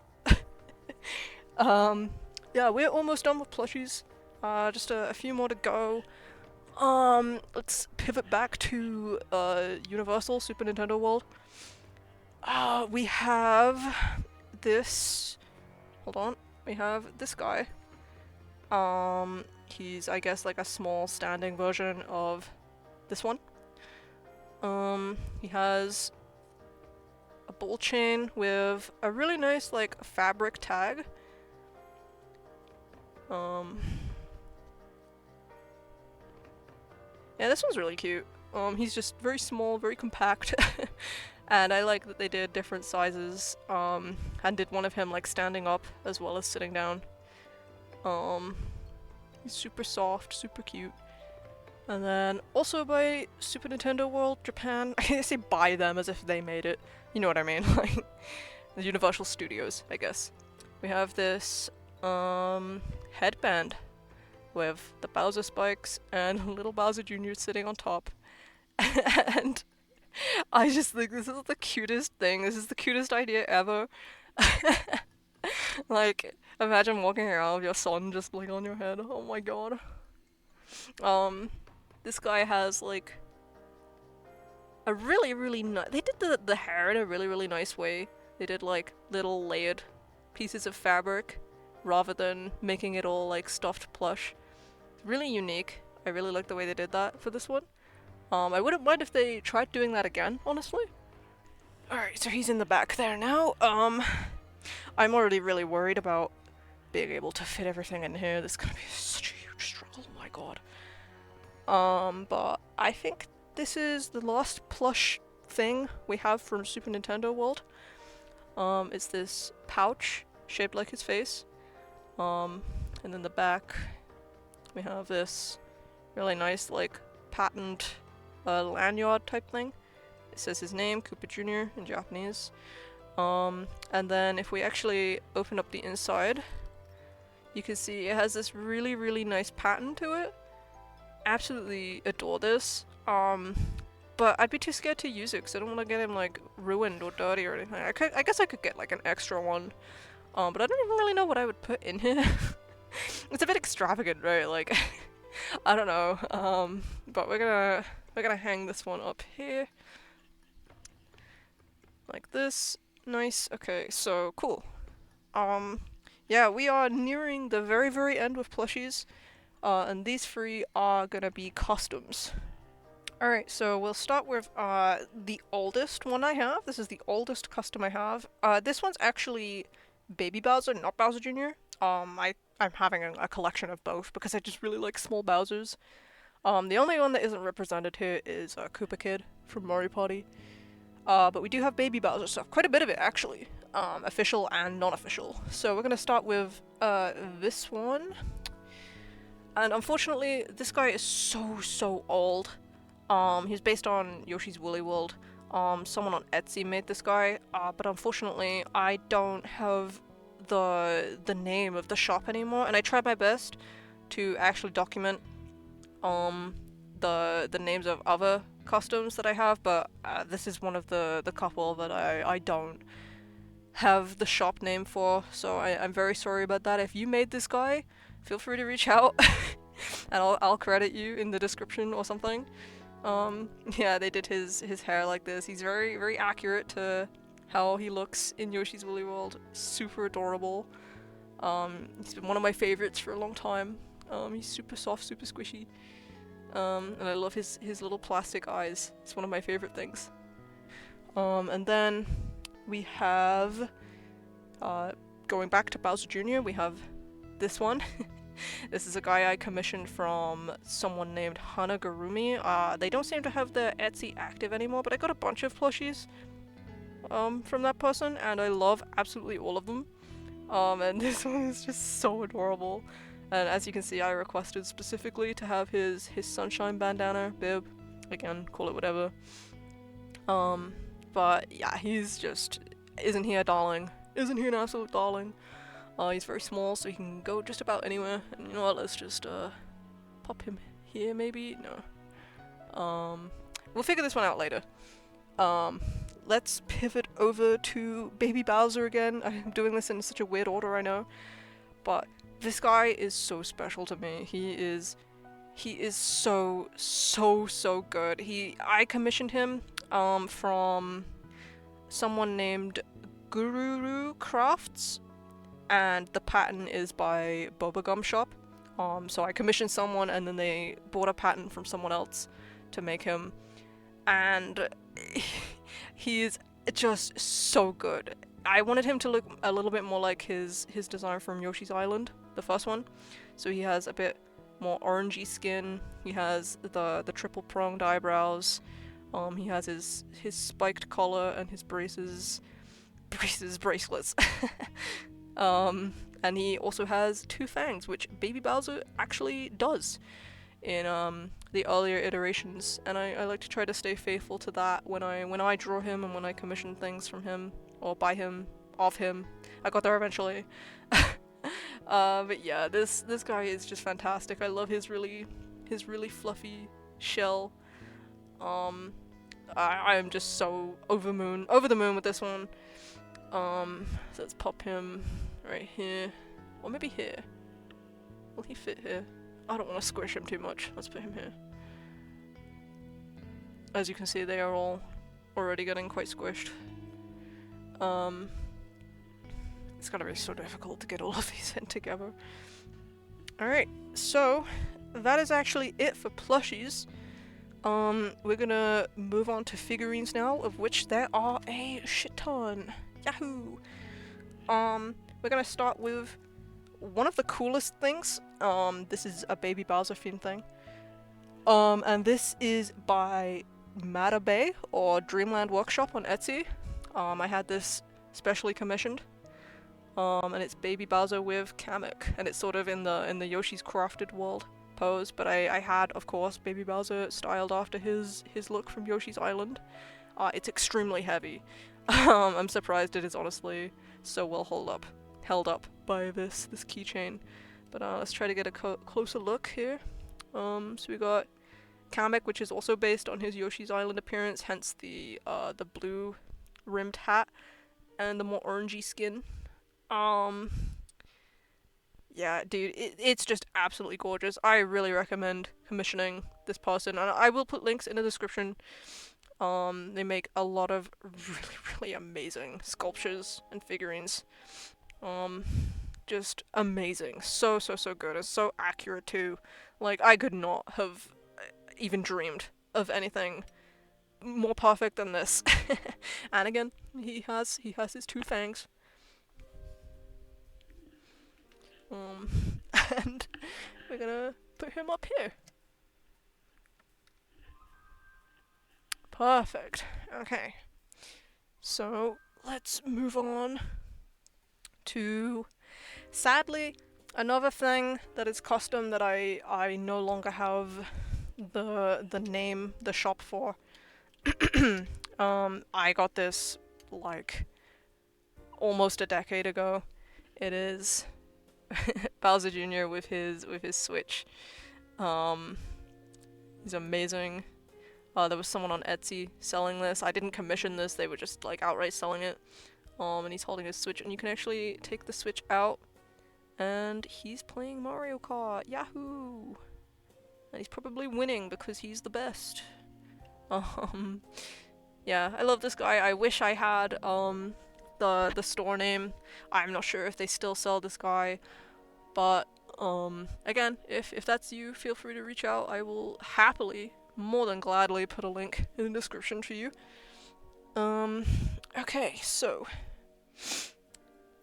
Yeah, we're almost done with plushies. Just a few more to go. Let's pivot back to Universal Super Nintendo World. We have this. Hold on. We have this guy. He's, I guess, like a small standing version of this one. He has a ball chain with a really nice like fabric tag. Yeah, this one's really cute. He's just very small, very compact. And I like that they did different sizes, and did one of him like standing up as well as sitting down. He's super soft, super cute. And then also by Super Nintendo World Japan, I say by them as if they made it. You know what I mean? Like the Universal Studios, I guess. We have this headband with the Bowser spikes and little Bowser Jr. sitting on top. And I just think this is the cutest thing. This is the cutest idea ever. Like, imagine walking around with your son just like on your head. Oh my god. This guy has like a really nice. They did the hair in a really nice way. They did like little layered pieces of fabric rather than making it all like stuffed plush. Really unique. I really like the way they did that for this one. I wouldn't mind if they tried doing that again, honestly. Alright, so he's in the back there now. I'm already really worried about being able to fit everything in here. This is gonna be such a huge struggle, my god. But I think this is the last plush thing we have from Super Nintendo World. It's this pouch shaped like his face. And in the back, we have this really nice, like, patent lanyard type thing. It says his name, Koopa Jr. in Japanese. And then if we actually open up the inside, you can see it has this really nice pattern to it. Absolutely adore this. But I'd be too scared to use it because I don't want to get him like ruined or dirty or anything. I guess I could get like an extra one. But I don't even really know what I would put in here. It's a bit extravagant, right? Like, I don't know. But we're gonna hang this one up here. Like this. Nice. Okay, so cool. Yeah, we are nearing the very end with plushies. And these three are gonna be customs. Alright, so we'll start with the oldest one I have. This is the oldest custom I have. This one's actually Baby Bowser, not Bowser Jr. I'm having a collection of both because I just really like small Bowsers. The only one that isn't represented here is Koopa Kid from Mario Party. But we do have Baby Bowser stuff, quite a bit of it actually. Official and non-official. So we're gonna start with this one. And unfortunately, this guy is so old. He's based on Yoshi's Woolly World. Someone on Etsy made this guy, but unfortunately I don't have the name of the shop anymore, and I tried my best to actually document the names of other customs that I have, but this is one of the couple that I don't have the shop name for, so I'm very sorry about that. If you made this guy, feel free to reach out and I'll credit you in the description or something. Yeah, they did his hair like this. He's very accurate to how he looks in Yoshi's Woolly World. Super adorable. He's been one of my favorites for a long time. He's super soft, super squishy. And I love his little plastic eyes. It's one of my favorite things. And then we have, going back to Bowser Jr., we have this one. This is a guy I commissioned from someone named Hanagurumi. They don't seem to have the Etsy active anymore, but I got a bunch of plushies from that person, and I love absolutely all of them. And this one is just so adorable. And as you can see, I requested specifically to have his sunshine bandana, bib, again, call it whatever. But yeah, he's just, isn't he a darling? Isn't he an absolute darling? He's very small, so he can go just about anywhere. And you know what, let's just pop him here maybe? No. We'll figure this one out later. Let's pivot over to Baby Bowser again. I'm doing this in such a weird order, I know. But this guy is so special to me. He is so good. I commissioned him from someone named Gururu Crafts, and the pattern is by Boba Gum Shop. So I commissioned someone and then they bought a pattern from someone else to make him. and he is just so good. I wanted him to look a little bit more like his design from Yoshi's Island, the first one. So he has a bit more orangey skin. He has the triple pronged eyebrows. He has his spiked collar and his bracelets. And he also has two fangs, which Baby Bowser actually does in the earlier iterations, and I like to try to stay faithful to that when I draw him and when I commission things from him or by him, of him. I got there eventually. But yeah, this guy is just fantastic. I love his really fluffy shell. I am just so over the moon with this one. So let's pop him right here, or maybe here. Will he fit here? I don't want to squish him too much. Let's put him here. As you can see, they are all already getting quite squished. It's gonna be so difficult to get all of these in together. Alright, so that is actually it for plushies. We're gonna move on to figurines now, of which there are a shit ton. Yahoo! We're gonna start with one of the coolest things. This is a Baby Bowser themed thing. And this is by Matabe or Dreamland Workshop on Etsy. I had this specially commissioned. And it's Baby Bowser with Kamek, and it's sort of in the Yoshi's Crafted World pose, but I had, of course, Baby Bowser styled after his look from Yoshi's Island. It's extremely heavy. I'm surprised it is honestly so well held up by this keychain. But let's try to get a closer look here. So we got Kamek, which is also based on his Yoshi's Island appearance, hence the blue rimmed hat and the more orangey skin. Yeah, dude, it's just absolutely gorgeous. I really recommend commissioning this person, and I will put links in the description. They make a lot of really amazing sculptures and figurines. Just amazing. So good. It's so accurate too. Like, I could not have even dreamed of anything more perfect than this. And again, he has his two fangs. And we're gonna put him up here. Perfect. Okay. So let's move on to, sadly, another thing that is custom that I no longer have the shop for. I got this like almost a decade ago. It is Bowser Jr. with his Switch. He's amazing. There was someone on Etsy selling this. I didn't commission this, they were just like outright selling it. And he's holding his Switch, and you can actually take the Switch out, and he's playing Mario Kart. Yahoo! And he's probably winning because he's the best. Yeah, I love this guy. I wish I had the store name. I'm not sure if they still sell this guy, but again, if that's you, feel free to reach out. I will happily, more than gladly, put a link in the description for you. Okay, so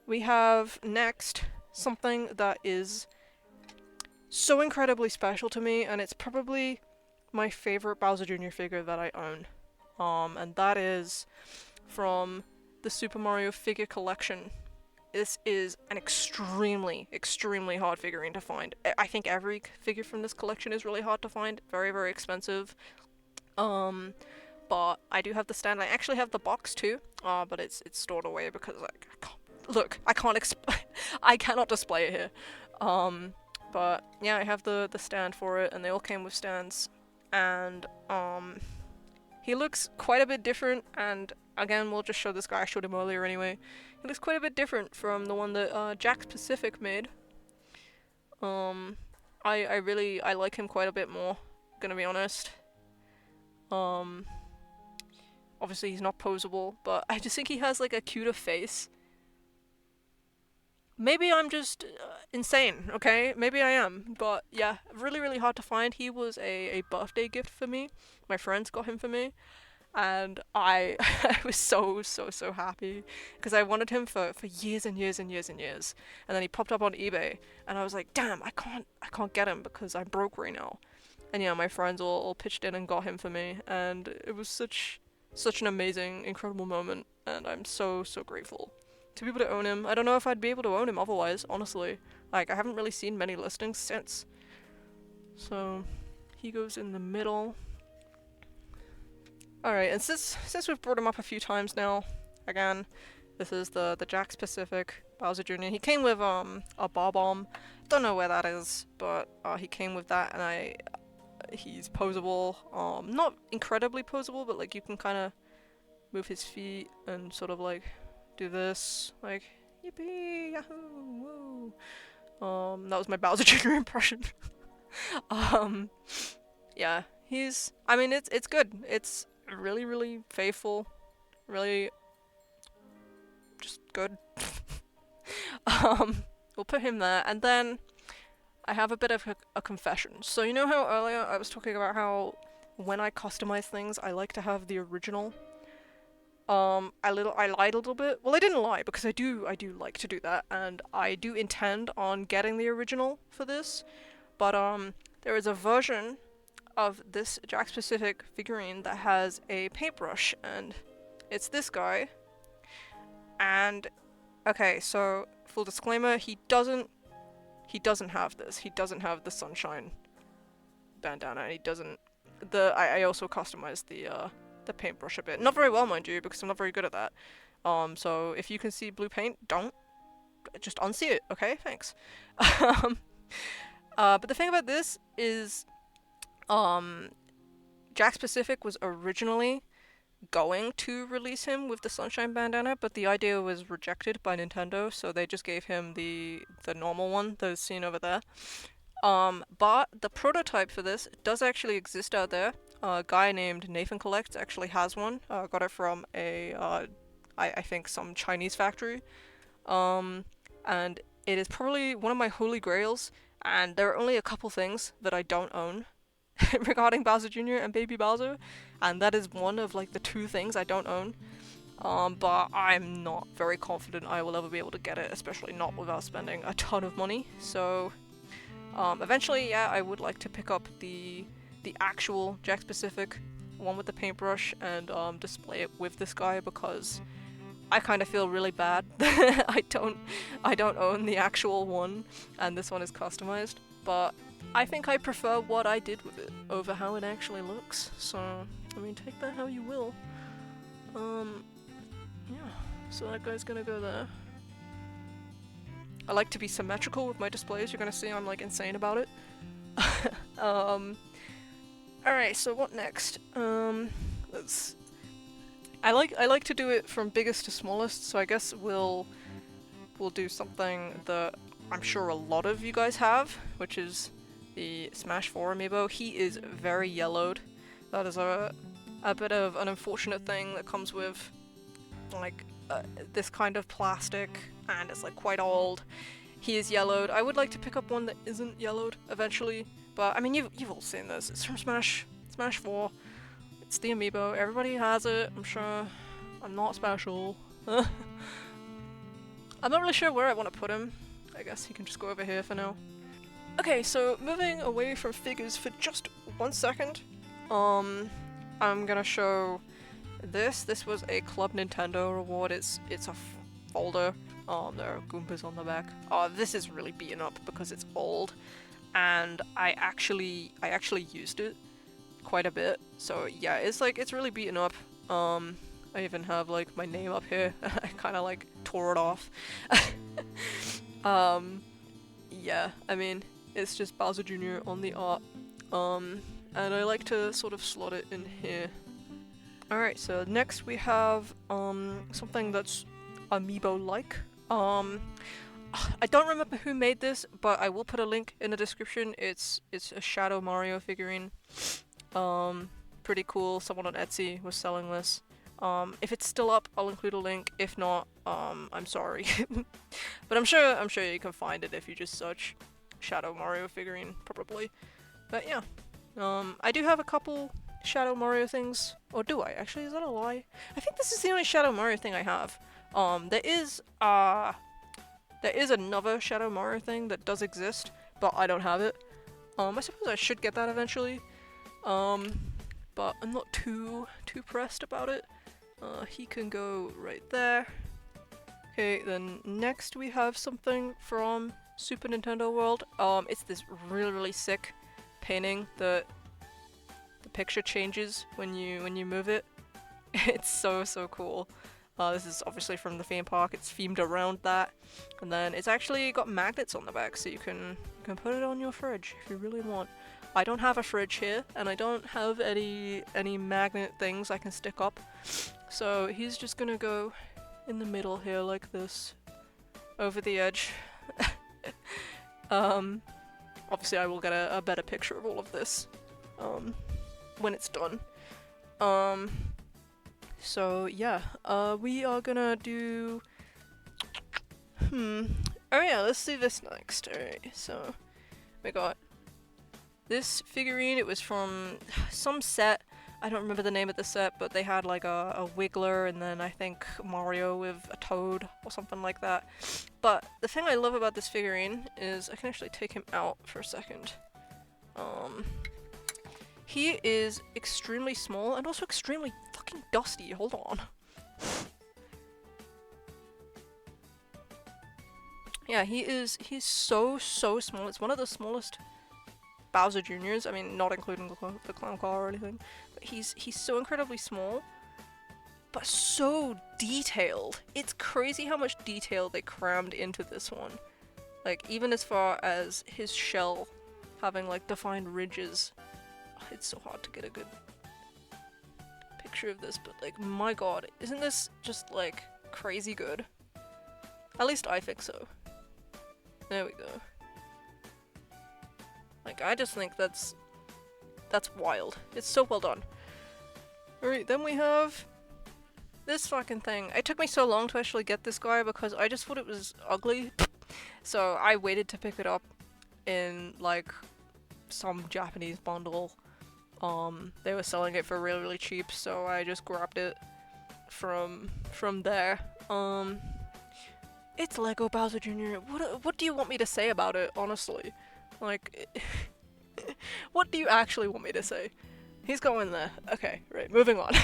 we have next something that is so incredibly special to me, and it's probably my favorite Bowser Jr. figure that I own. And that is from the Super Mario figure collection. This is an extremely hard figurine to find. I think every figure from this collection is really hard to find. Very expensive. But I do have the stand. I actually have the box too. But it's stored away because I cannot display it here. But yeah, I have the stand for it, and they all came with stands. And he looks quite a bit different, and again, we'll just show this guy. I showed him earlier anyway. He looks quite a bit different from the one that Jack Pacific made. I like him quite a bit more, gonna be honest. Obviously he's not posable, but I just think he has like a cuter face maybe I'm just insane, okay? Maybe I am, but yeah, really, really hard to find. He was a birthday gift for me. My friends got him for me, and I I was so happy because I wanted him for years and years and years and years, and then he popped up on eBay, and I was like, damn, I can't get him because I'm broke right now. And yeah, my friends all pitched in and got him for me, and it was such an amazing, incredible moment, and I'm so grateful to be able to own him. I don't know if I'd be able to own him otherwise, honestly. Like, I haven't really seen many listings since. So, he goes in the middle. Alright, and since we've brought him up a few times now, again, this is the Jack Pacific Bowser Jr. He came with a bar bomb. Don't know where that is, but he came with that, and he's posable. Not incredibly posable, but like you can kind of move his feet and sort of like do this, like yippee yahoo woo. That was my Bowser Jr. impression. Yeah, I mean, it's good. It's really faithful, really just good. We'll put him there, and then I have a bit of a confession. So you know how earlier I was talking about how when I customize things, I like to have the original. I lied a little bit. Well, I didn't lie because I do like to do that, and I do intend on getting the original for this. But there is a version of this Jack Specific figurine that has a paintbrush, and it's this guy. And okay, so full disclaimer, he doesn't have this. He doesn't have the sunshine bandana, and he doesn't. I also customized the paintbrush a bit. Not very well, mind you, because I'm not very good at that. So if you can see blue paint, don't just unsee it, okay? Thanks. But the thing about this is, Jack Pacific was originally going to release him with the sunshine bandana, but the idea was rejected by Nintendo, so they just gave him the normal one that is seen over there. But the prototype for this does actually exist out there. A guy named Nathan Collects actually has one. Got it from I think some Chinese factory. And it is probably one of my holy grails, and there are only a couple things that I don't own regarding Bowser Jr. and Baby Bowser, and that is one of like the two things I don't own. But I'm not very confident I will ever be able to get it, especially not without spending a ton of money. So eventually, yeah, I would like to pick up the actual Jack Specific one with the paintbrush and display it with this guy, because I kind of feel really bad that I don't own the actual one and this one is customized. But I think I prefer what I did with it over how it actually looks. So I mean, take that how you will. Yeah. So that guy's gonna go there. I like to be symmetrical with my displays. You're gonna see I'm like insane about it. Alright, so what next? I like to do it from biggest to smallest, so I guess we'll do something that I'm sure a lot of you guys have, which is the Smash 4 amiibo. He is very yellowed. That is a bit of an unfortunate thing that comes with like this kind of plastic, and it's like quite old. He is yellowed. I would like to pick up one that isn't yellowed eventually, but I mean, you've all seen this. It's from Smash 4. It's the amiibo. Everybody has it, I'm sure. I'm not special. I'm not really sure where I want to put him. I guess he can just go over here for now. Okay, so moving away from figures for just 1 second, I'm gonna show this. This was a Club Nintendo reward. It's a folder. There are Goombas on the back. This is really beaten up because it's old, and I actually used it quite a bit. So yeah, it's really beaten up. I even have like my name up here. I kind of like tore it off. Yeah, I mean, it's just Bowser Jr. on the art. And I like to sort of slot it in here. Alright, so next we have something that's amiibo-like. I don't remember who made this, but I will put a link in the description. It's a Shadow Mario figurine. Pretty cool. Someone on Etsy was selling this. If it's still up, I'll include a link. If not, I'm sorry. But I'm sure you can find it if you just search Shadow Mario figurine, probably. But yeah. I do have a couple Shadow Mario things. Or do I? Actually, is that a lie? I think this is the only Shadow Mario thing I have. There is another Shadow Mario thing that does exist, but I don't have it. I suppose I should get that eventually. But I'm not too pressed about it. He can go right there. Okay, then next we have something from Super Nintendo World. It's this really sick painting that the picture changes when you move it. It's so cool. This is obviously from the theme park. It's themed around that, and then it's actually got magnets on the back, so you can put it on your fridge if you really want. I don't have a fridge here, and I don't have any magnet things I can stick up, so he's just gonna go in the middle here like this, over the edge. Obviously I will get a better picture of all of this when it's done. So yeah, we are gonna do... Oh yeah, let's do this next. Alright, so we got this figurine. It was from some set. I don't remember the name of the set, but they had like a Wiggler and then I think Mario with a Toad or something like that. But the thing I love about this figurine is I can actually take him out for a second. He is extremely small and also extremely fucking dusty. Hold on. Yeah, he's so small. It's one of the smallest Bowser Juniors. I mean, not including the clown car or anything. But he's so incredibly small, but so detailed. It's crazy how much detail they crammed into this one. Like, even as far as his shell having like defined ridges. It's so hard to get a good picture of this, but like, my god, isn't this just like crazy good? At least I think so. There we go. Like, I just think that's wild. It's so well done. Alright, then we have this fucking thing. It took me so long to actually get this guy because I just thought it was ugly. So I waited to pick it up in like some Japanese bundle. They were selling it for really cheap, so I just grabbed it from there. It's Lego Bowser Jr. What do you want me to say about it, honestly? Like, what do you actually want me to say? He's going there. Okay, right, moving on.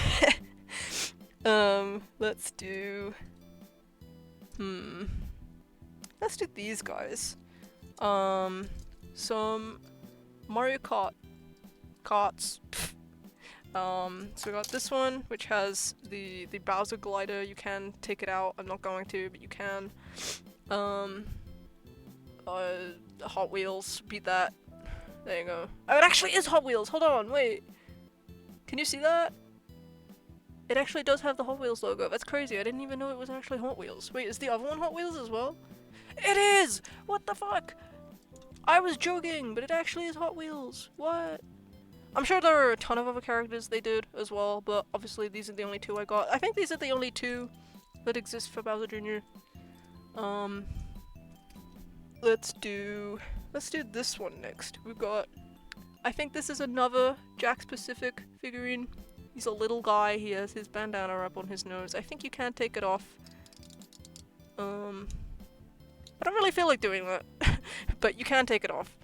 Let's do... Let's do these guys. Some Mario Karts. So we got this one, which has the Bowser glider. You can take it out. I'm not going to, but you can. Hot Wheels. Beat that. There you go. Oh, it actually is Hot Wheels. Hold on, wait. Can you see that? It actually does have the Hot Wheels logo. That's crazy. I didn't even know it was actually Hot Wheels. Wait, is the other one Hot Wheels as well? It is! What the fuck? I was joking, but it actually is Hot Wheels. What? I'm sure there are a ton of other characters they did as well, but obviously these are the only two I got. I think these are the only two that exist for Bowser Jr. Let's do this one next. We've got, I think this is another Jack-specific figurine. He's a little guy. He has his bandana up on his nose. I think you can take it off. I don't really feel like doing that, but you can take it off.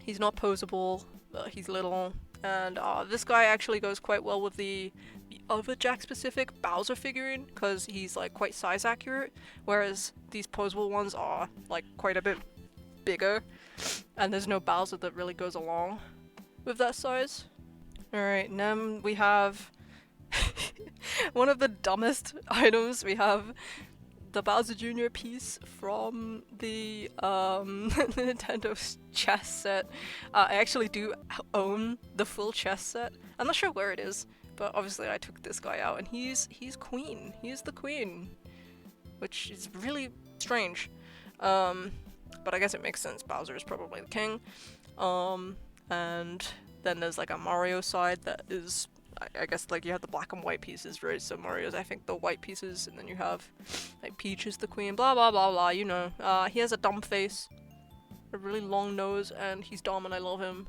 He's not posable. He's little, and this guy actually goes quite well with the other Jack-specific Bowser figurine because he's like quite size accurate, whereas these posable ones are like quite a bit bigger, and there's no Bowser that really goes along with that size. Alright, then we have one of the dumbest items. We have the Bowser Jr. piece from the Nintendo chess set. I actually do own the full chess set. I'm not sure where it is, but obviously I took this guy out, and he's queen. He's the queen, which is really strange. But I guess it makes sense. Bowser is probably the king. And then there's like a Mario side that is I guess like you have the black and white pieces, right? So Mario's I think the white pieces, and then you have like Peach is the queen, blah blah blah blah, you know. He has a dumb face, a really long nose, and he's dumb and I love him.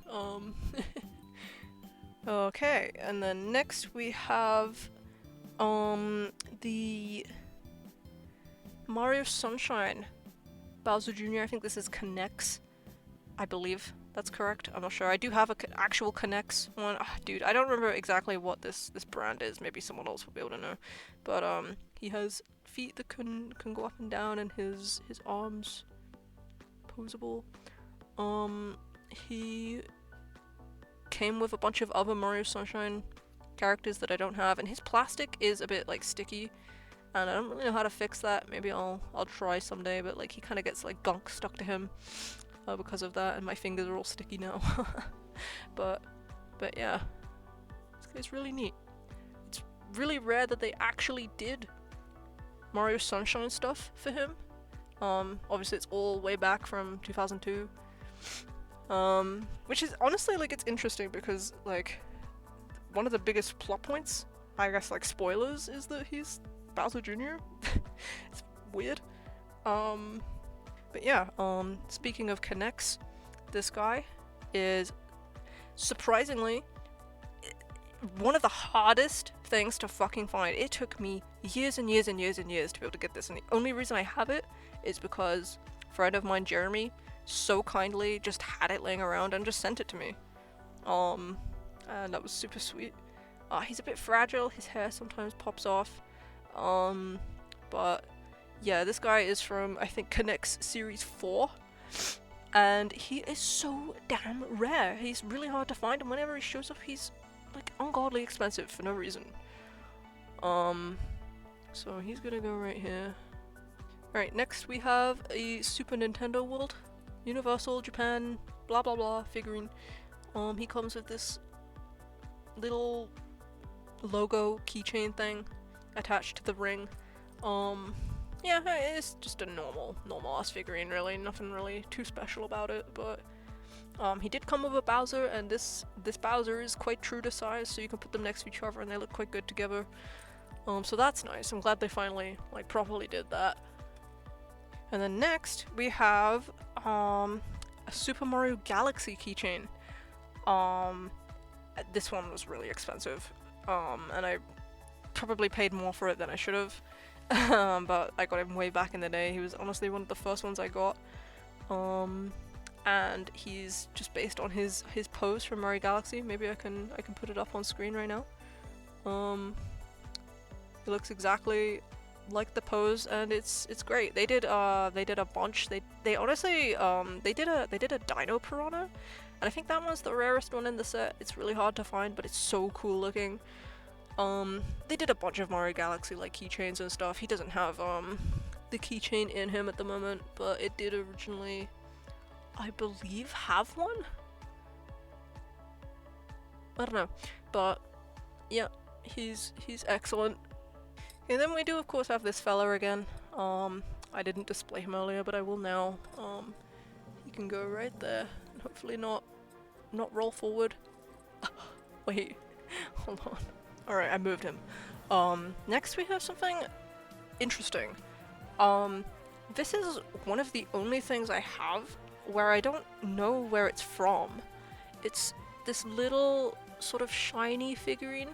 Okay, and then next we have the Mario Sunshine Bowser Jr. I think this is Connects, I believe. That's correct. I'm not sure. I do have a actual Connects one. Oh, dude, I don't remember exactly what this brand is. Maybe someone else will be able to know. But he has feet that can go up and down, and his arms posable. He came with a bunch of other Mario Sunshine characters that I don't have, and his plastic is a bit like sticky, and I don't really know how to fix that. Maybe I'll try someday. But like he kind of gets like gunk stuck to him. Because of that, and my fingers are all sticky now. but yeah, this guy's really neat. It's really rare that they actually did Mario Sunshine stuff for him. Obviously it's all way back from 2002. Which is honestly like it's interesting because like one of the biggest plot points, I guess like spoilers, is that he's Bowser Jr. It's weird. But yeah, speaking of Connects, this guy is surprisingly one of the hardest things to fucking find. It took me years and years and years and years to be able to get this, and the only reason I have it is because a friend of mine, Jeremy, so kindly just had it laying around and just sent it to me. And that was super sweet. He's a bit fragile, his hair sometimes pops off, but yeah, this guy is from, I think, Connects Series 4, and he is so damn rare. He's really hard to find, and whenever he shows up, he's, like, ungodly expensive for no reason. So he's gonna go right here. Alright, next we have a Super Nintendo World, Universal, Japan, blah blah blah figurine. He comes with this little logo keychain thing attached to the ring. Yeah, it's just a normal ass figurine, really. Nothing really too special about it, but he did come with a Bowser, and this Bowser is quite true to size, so you can put them next to each other and they look quite good together. So that's nice. I'm glad they finally like properly did that. And then next we have a Super Mario Galaxy keychain. This one was really expensive, and I probably paid more for it than I should have. But I got him way back in the day. He was honestly one of the first ones I got. And he's just based on his pose from Mario Galaxy. Maybe I can put it up on screen right now. It looks exactly like the pose, and it's great. They did a bunch. They honestly they did a Dino Piranha, and I think that one's the rarest one in the set. It's really hard to find, but it's so cool looking. They did a bunch of Mario Galaxy like keychains and stuff. He doesn't have the keychain in him at the moment, but it did originally, I believe, have one. I don't know, but yeah, he's excellent. And then we do of course have this fella again. I didn't display him earlier, but I will now. He can go right there, and hopefully not roll forward. Wait, hold on. Alright, I moved him. Next we have something interesting. This is one of the only things I have where I don't know where it's from. It's this little sort of shiny figurine.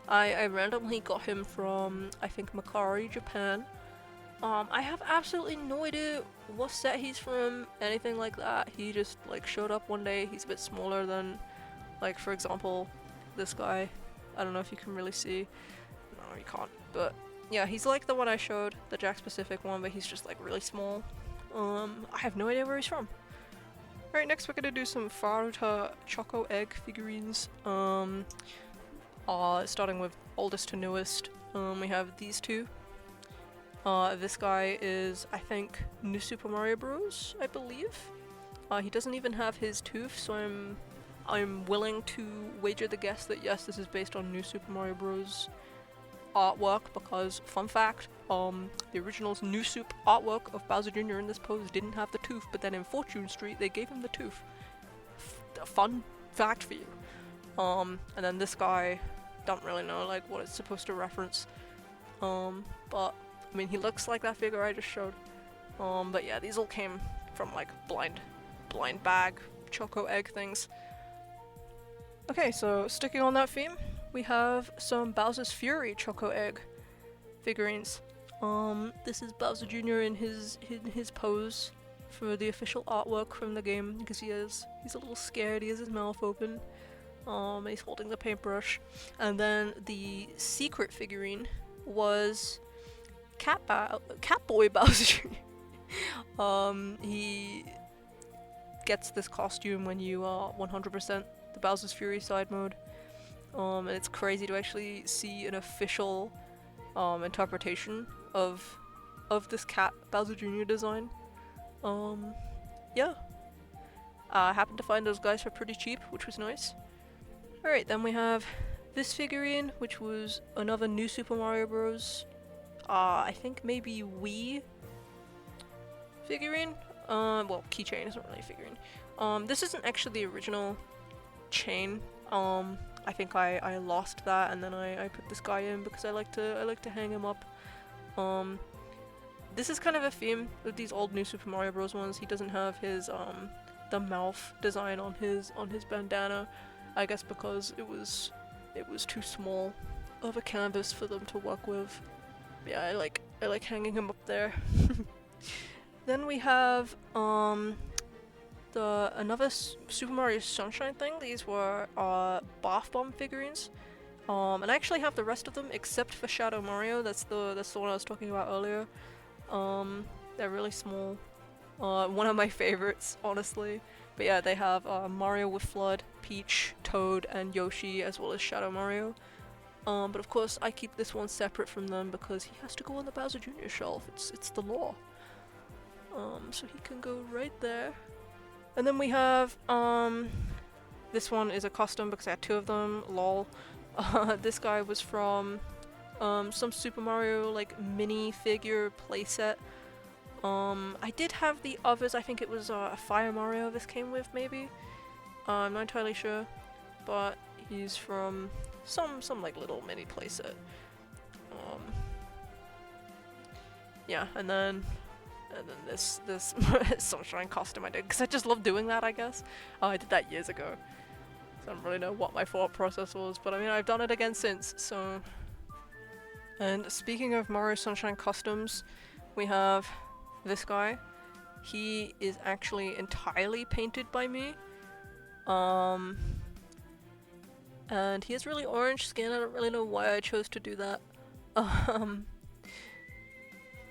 I randomly got him from, I think, Makari, Japan. I have absolutely no idea what set he's from, anything like that. He just like showed up one day. He's a bit smaller than, like, for example, this guy. I don't know if you can really see. No, you can't. But yeah, he's like the one I showed, the Jack specific one, but he's just like really small. I have no idea where he's from. Alright, next we're gonna do some Faruta Choco Egg figurines. Starting with oldest to newest, we have these two. This guy is, I think, New Super Mario Bros., I believe. He doesn't even have his tooth, so I'm willing to wager the guess that yes, this is based on New Super Mario Bros. Artwork, because, fun fact, the original's New Soup artwork of Bowser Jr. in this pose didn't have the tooth, but then in Fortune Street they gave him the tooth. A fun fact for you. And then this guy, don't really know like what it's supposed to reference. But I mean, he looks like that figure I just showed. But yeah, these all came from like blind bag choco egg things. Okay, so sticking on that theme, we have some Bowser's Fury choco egg figurines. This is Bowser Jr. in his pose for the official artwork from the game. You can see he's a little scared. He has his mouth open. And he's holding the paintbrush. And then the secret figurine was Catboy Bowser Jr. He gets this costume when you 100% the Bowser's Fury side mode. And it's crazy to actually see an official interpretation of this cat Bowser Jr. design. Yeah. I happened to find those guys for pretty cheap, which was nice. Alright, then we have this figurine, which was another New Super Mario Bros. I think maybe Wii figurine? Well, keychain isn't really a figurine. This isn't actually the original chain. I think I lost that and then I put this guy in because I like to hang him up. This is kind of a theme with these old New Super Mario Bros. Ones. He doesn't have his the mouth design on his bandana. I guess because it was too small of a canvas for them to work with. Yeah, I like hanging him up there. Then we have another Super Mario Sunshine thing. These were bath bomb figurines. And I actually have the rest of them except for Shadow Mario. That's the one I was talking about earlier. They're really small. One of my favorites, honestly. But yeah, they have Mario with Flood, Peach, Toad, and Yoshi, as well as Shadow Mario. But of course, I keep this one separate from them because he has to go on the Bowser Jr. shelf. It's the law. So he can go right there. And then we have this one is a custom because I had two of them. Lol. This guy was from some Super Mario like mini figure playset. I did have the others. I think it was a Fire Mario this came with, maybe. I'm not entirely sure, but he's from some like little mini playset. Yeah, and then this Sunshine costume I did because I just love doing that, I guess. I did that years ago, so I don't really know what my thought process was, but I mean I've done it again since. So, and speaking of Mario Sunshine costumes, we have this guy. He is actually entirely painted by me. And he has really orange skin. I don't really know why I chose to do that.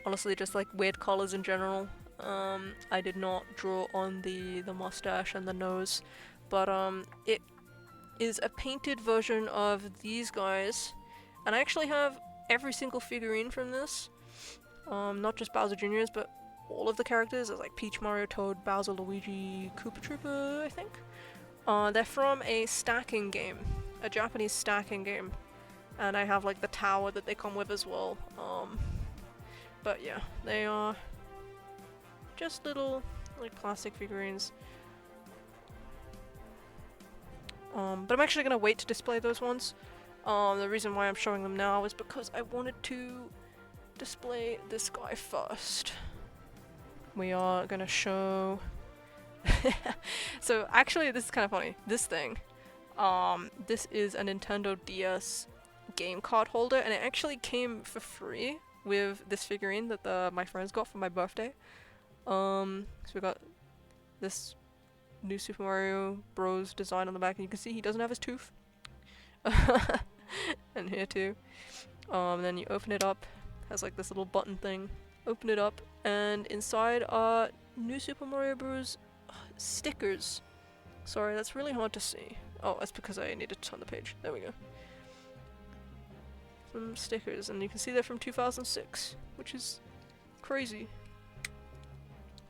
Honestly, just like weird colors in general. I did not draw on the mustache and the nose, but it is a painted version of these guys, and I actually have every single figurine from this. Not just Bowser Jr.'s, but all of the characters. There's like Peach, Mario, Toad, Bowser, Luigi, Koopa Troopa, I think. They're from a stacking game, a Japanese stacking game, and I have like the tower that they come with as well. But yeah, they are just little like plastic figurines. But I'm actually gonna wait to display those ones. The reason why I'm showing them now is because I wanted to display this guy first. We are gonna show... So actually this is kind of funny. This thing, this is a Nintendo DS game card holder, and it actually came for free with this figurine that my friends got for my birthday. So we got this new Super Mario Bros. Design on the back, and you can see he doesn't have his tooth. And here too. Then you open it up, has like this little button thing. Open it up, and inside are new Super Mario Bros. Stickers. Sorry, that's really hard to see. Oh, that's because I need to turn the page. There we go. Some stickers, and you can see they're from 2006, which is crazy.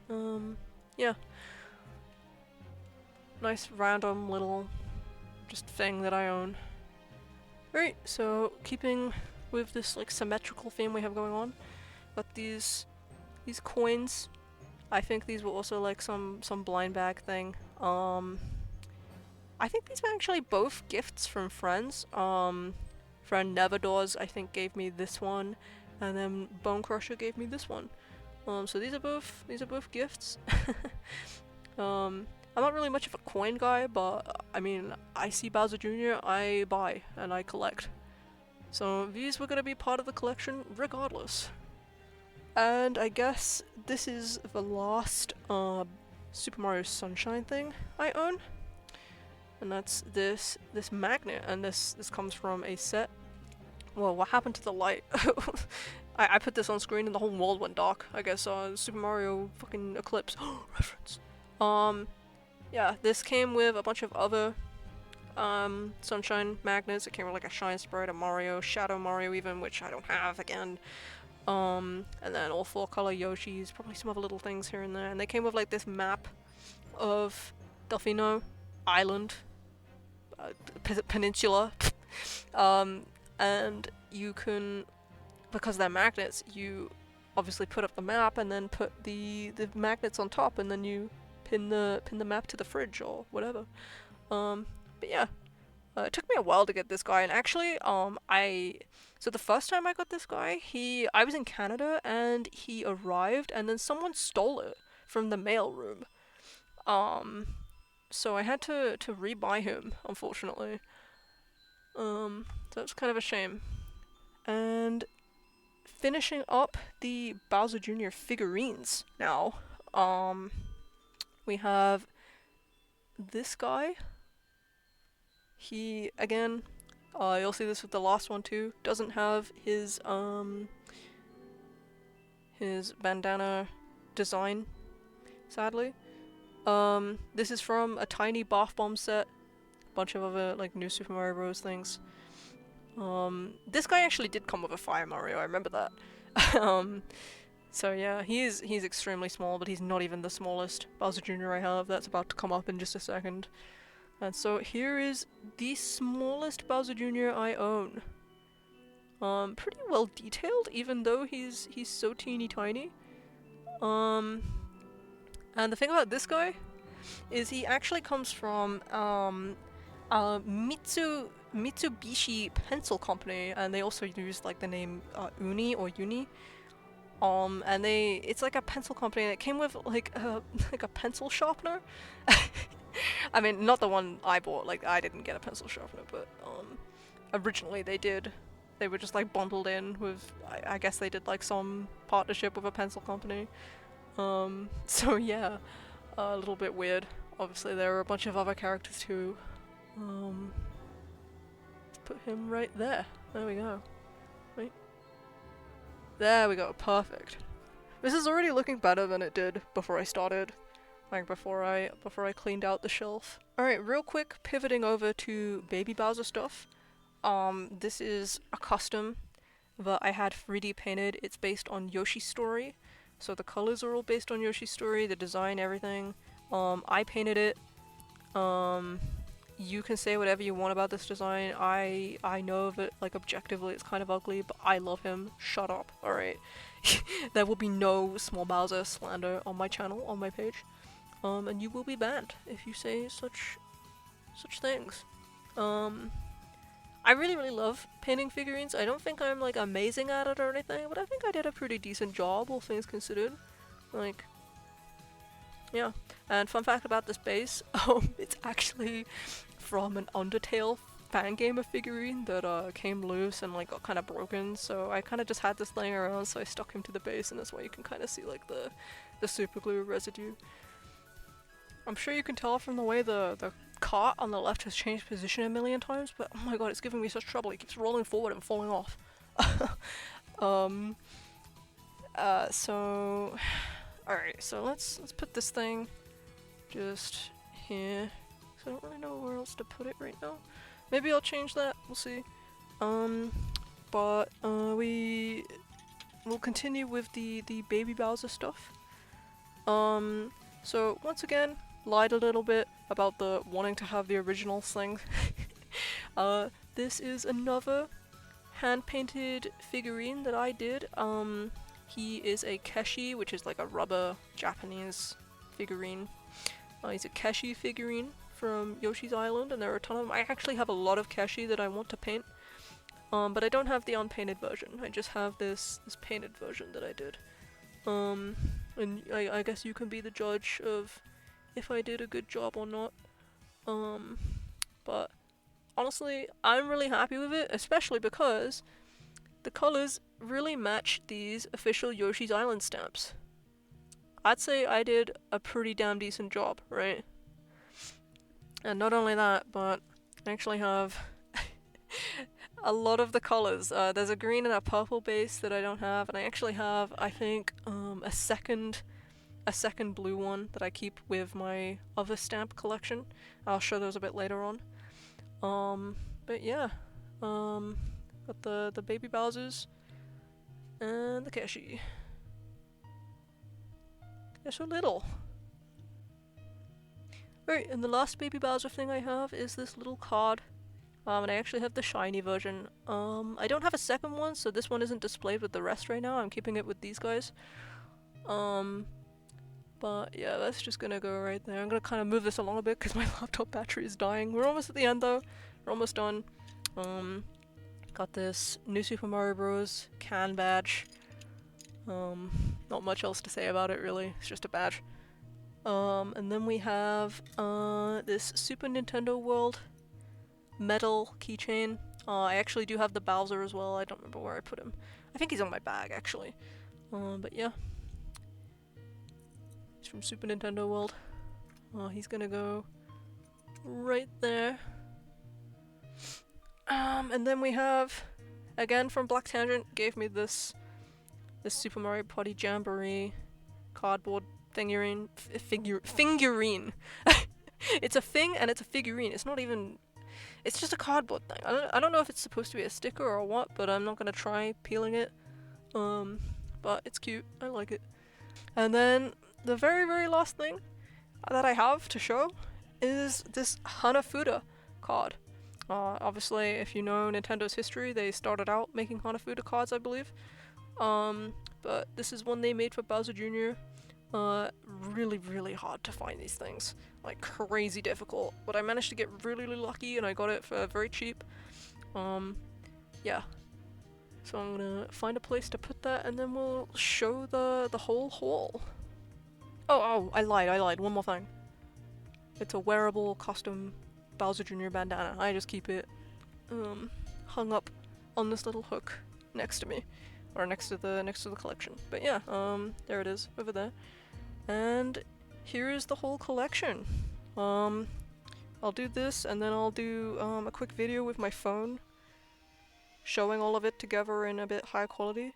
Yeah. Nice random little just thing that I own. Right, so keeping with this like symmetrical theme we have going on, but these coins, I think these were also like some blind bag thing. I think these were actually both gifts from friends. friend Neverdoors, I think, gave me this one, and then Bone Crusher gave me this one. So these are both gifts. I'm not really much of a coin guy, but I mean, I see Bowser Jr., I buy and I collect. So these were gonna be part of the collection regardless. And I guess this is the last Super Mario Sunshine thing I own. And that's this magnet, and this comes from a set. Well, what happened to the light? I put this on screen and the whole world went dark. I guess Super Mario fucking Eclipse reference. Yeah, this came with a bunch of other Sunshine magnets. It came with like a Shine Sprite, a Mario, Shadow Mario even, which I don't have again. And then all 4-color Yoshis, probably some other little things here and there. And they came with like this map of Delfino Island, peninsula. And you can, because they're magnets, you obviously put up the map and then put the magnets on top, and then you pin the map to the fridge or whatever. But yeah, it took me a while to get this guy, and actually, so the first time I got this guy, I was in Canada, and he arrived, and then someone stole it from the mail room. So I had to rebuy him, unfortunately. So it's kind of a shame. And finishing up the Bowser Jr. figurines now. We have this guy. He, again, you'll see this with the last one too, doesn't have his bandana design, sadly. This is from a tiny bath bomb set, bunch of other like new Super Mario Bros. Things. This guy actually did come with a Fire Mario, I remember that. So yeah, he's extremely small, but he's not even the smallest Bowser Jr. I have. That's about to come up in just a second. And so here is the smallest Bowser Jr. I own. Pretty well detailed, even though he's so teeny tiny. And the thing about this guy is he actually comes from Mitsubishi Pencil Company, and they also use like the name Uni or Uni. And it's like a pencil company, and it came with like a pencil sharpener. I mean, not the one I bought, like I didn't get a pencil sharpener, but originally they did. They were just like bundled in with, I guess they did like some partnership with a pencil company. So yeah, a little bit weird. Obviously there are a bunch of other characters too. Let's put him right there. There we go. Wait. There we go, perfect. This is already looking better than it did before I started. Like before I cleaned out the shelf. Alright, real quick, pivoting over to Baby Bowser stuff. This is a custom that I had 3D painted. It's based on Yoshi's story. So the colors are all based on Yoshi's story, the design, everything. I painted it. You can say whatever you want about this design. I know that, like, objectively it's kind of ugly, but I love him. Shut up, alright? There will be no small Bowser slander on my channel, on my page. And you will be banned if you say such things. I really love painting figurines. I don't think I'm, like, amazing at it or anything, but I think I did a pretty decent job, all things considered. Like, yeah. And fun fact about this base, it's actually from an Undertale fan game of figurine that came loose and like got kind of broken, so I kind of just had this laying around, so I stuck him to the base, and that's why you can kind of see like the super glue residue. I'm sure you can tell from the way the cart on the left has changed position a million times, but oh my god, it's giving me such trouble. It keeps rolling forward and falling off. So alright, so let's put this thing just here. So I don't really know where else to put it right now. Maybe I'll change that, we'll see. But we will continue with the Baby Bowser stuff. So once again, lied a little bit about the wanting to have the original thing. This is another hand-painted figurine that I did. He is a Keshi, which is like a rubber Japanese figurine. He's a Keshi figurine from Yoshi's Island, and there are a ton of them. I actually have a lot of Keshi that I want to paint. But I don't have the unpainted version. I just have this painted version that I did. And I guess you can be the judge of if I did a good job or not. But honestly, I'm really happy with it, especially because the colors really match these official Yoshi's Island stamps. I'd say I did a pretty damn decent job, right? And not only that, but I actually have a lot of the colors. There's a green and a purple base that I don't have, and I actually have, I think, a second blue one that I keep with my other stamp collection. I'll show those a bit later on. But yeah, got the baby Bowsers and the Keshi. They're so little. Alright, and the last baby Bowser thing I have is this little card. And I actually have the shiny version. I don't have a second one, so this one isn't displayed with the rest right now. I'm keeping it with these guys. But yeah, that's just gonna go right there. I'm gonna kind of move this along a bit because my laptop battery is dying. We're almost at the end though. We're almost done. Got this New Super Mario Bros. Can badge. Not much else to say about it really. It's just a badge. And then we have this Super Nintendo World metal keychain. I actually do have the Bowser as well. I don't remember where I put him. I think he's on my bag actually. But yeah. He's from Super Nintendo World. He's gonna go right there. And then we have, again from Black Tangent, gave me this Super Mario Party Jamboree cardboard figurine. Figurine. It's a thing and it's a figurine. It's not even. It's just a cardboard thing. I don't know if it's supposed to be a sticker or what, but I'm not gonna try peeling it. But it's cute. I like it. And then the very, very last thing that I have to show is this Hanafuda card. Obviously, if you know Nintendo's history, they started out making Hanafuda cards, I believe. But this is one they made for Bowser Jr. Really, really hard to find these things. Like, crazy difficult. But I managed to get really, really lucky, and I got it for very cheap. Yeah. So I'm gonna find a place to put that, and then we'll show the whole haul. Oh, I lied. One more thing. It's a wearable custom Bowser Jr. bandana. I just keep it hung up on this little hook next to me, or next to the collection. But yeah, there it is over there, and here is the whole collection. I'll do this, and then I'll do a quick video with my phone, showing all of it together in a bit higher quality.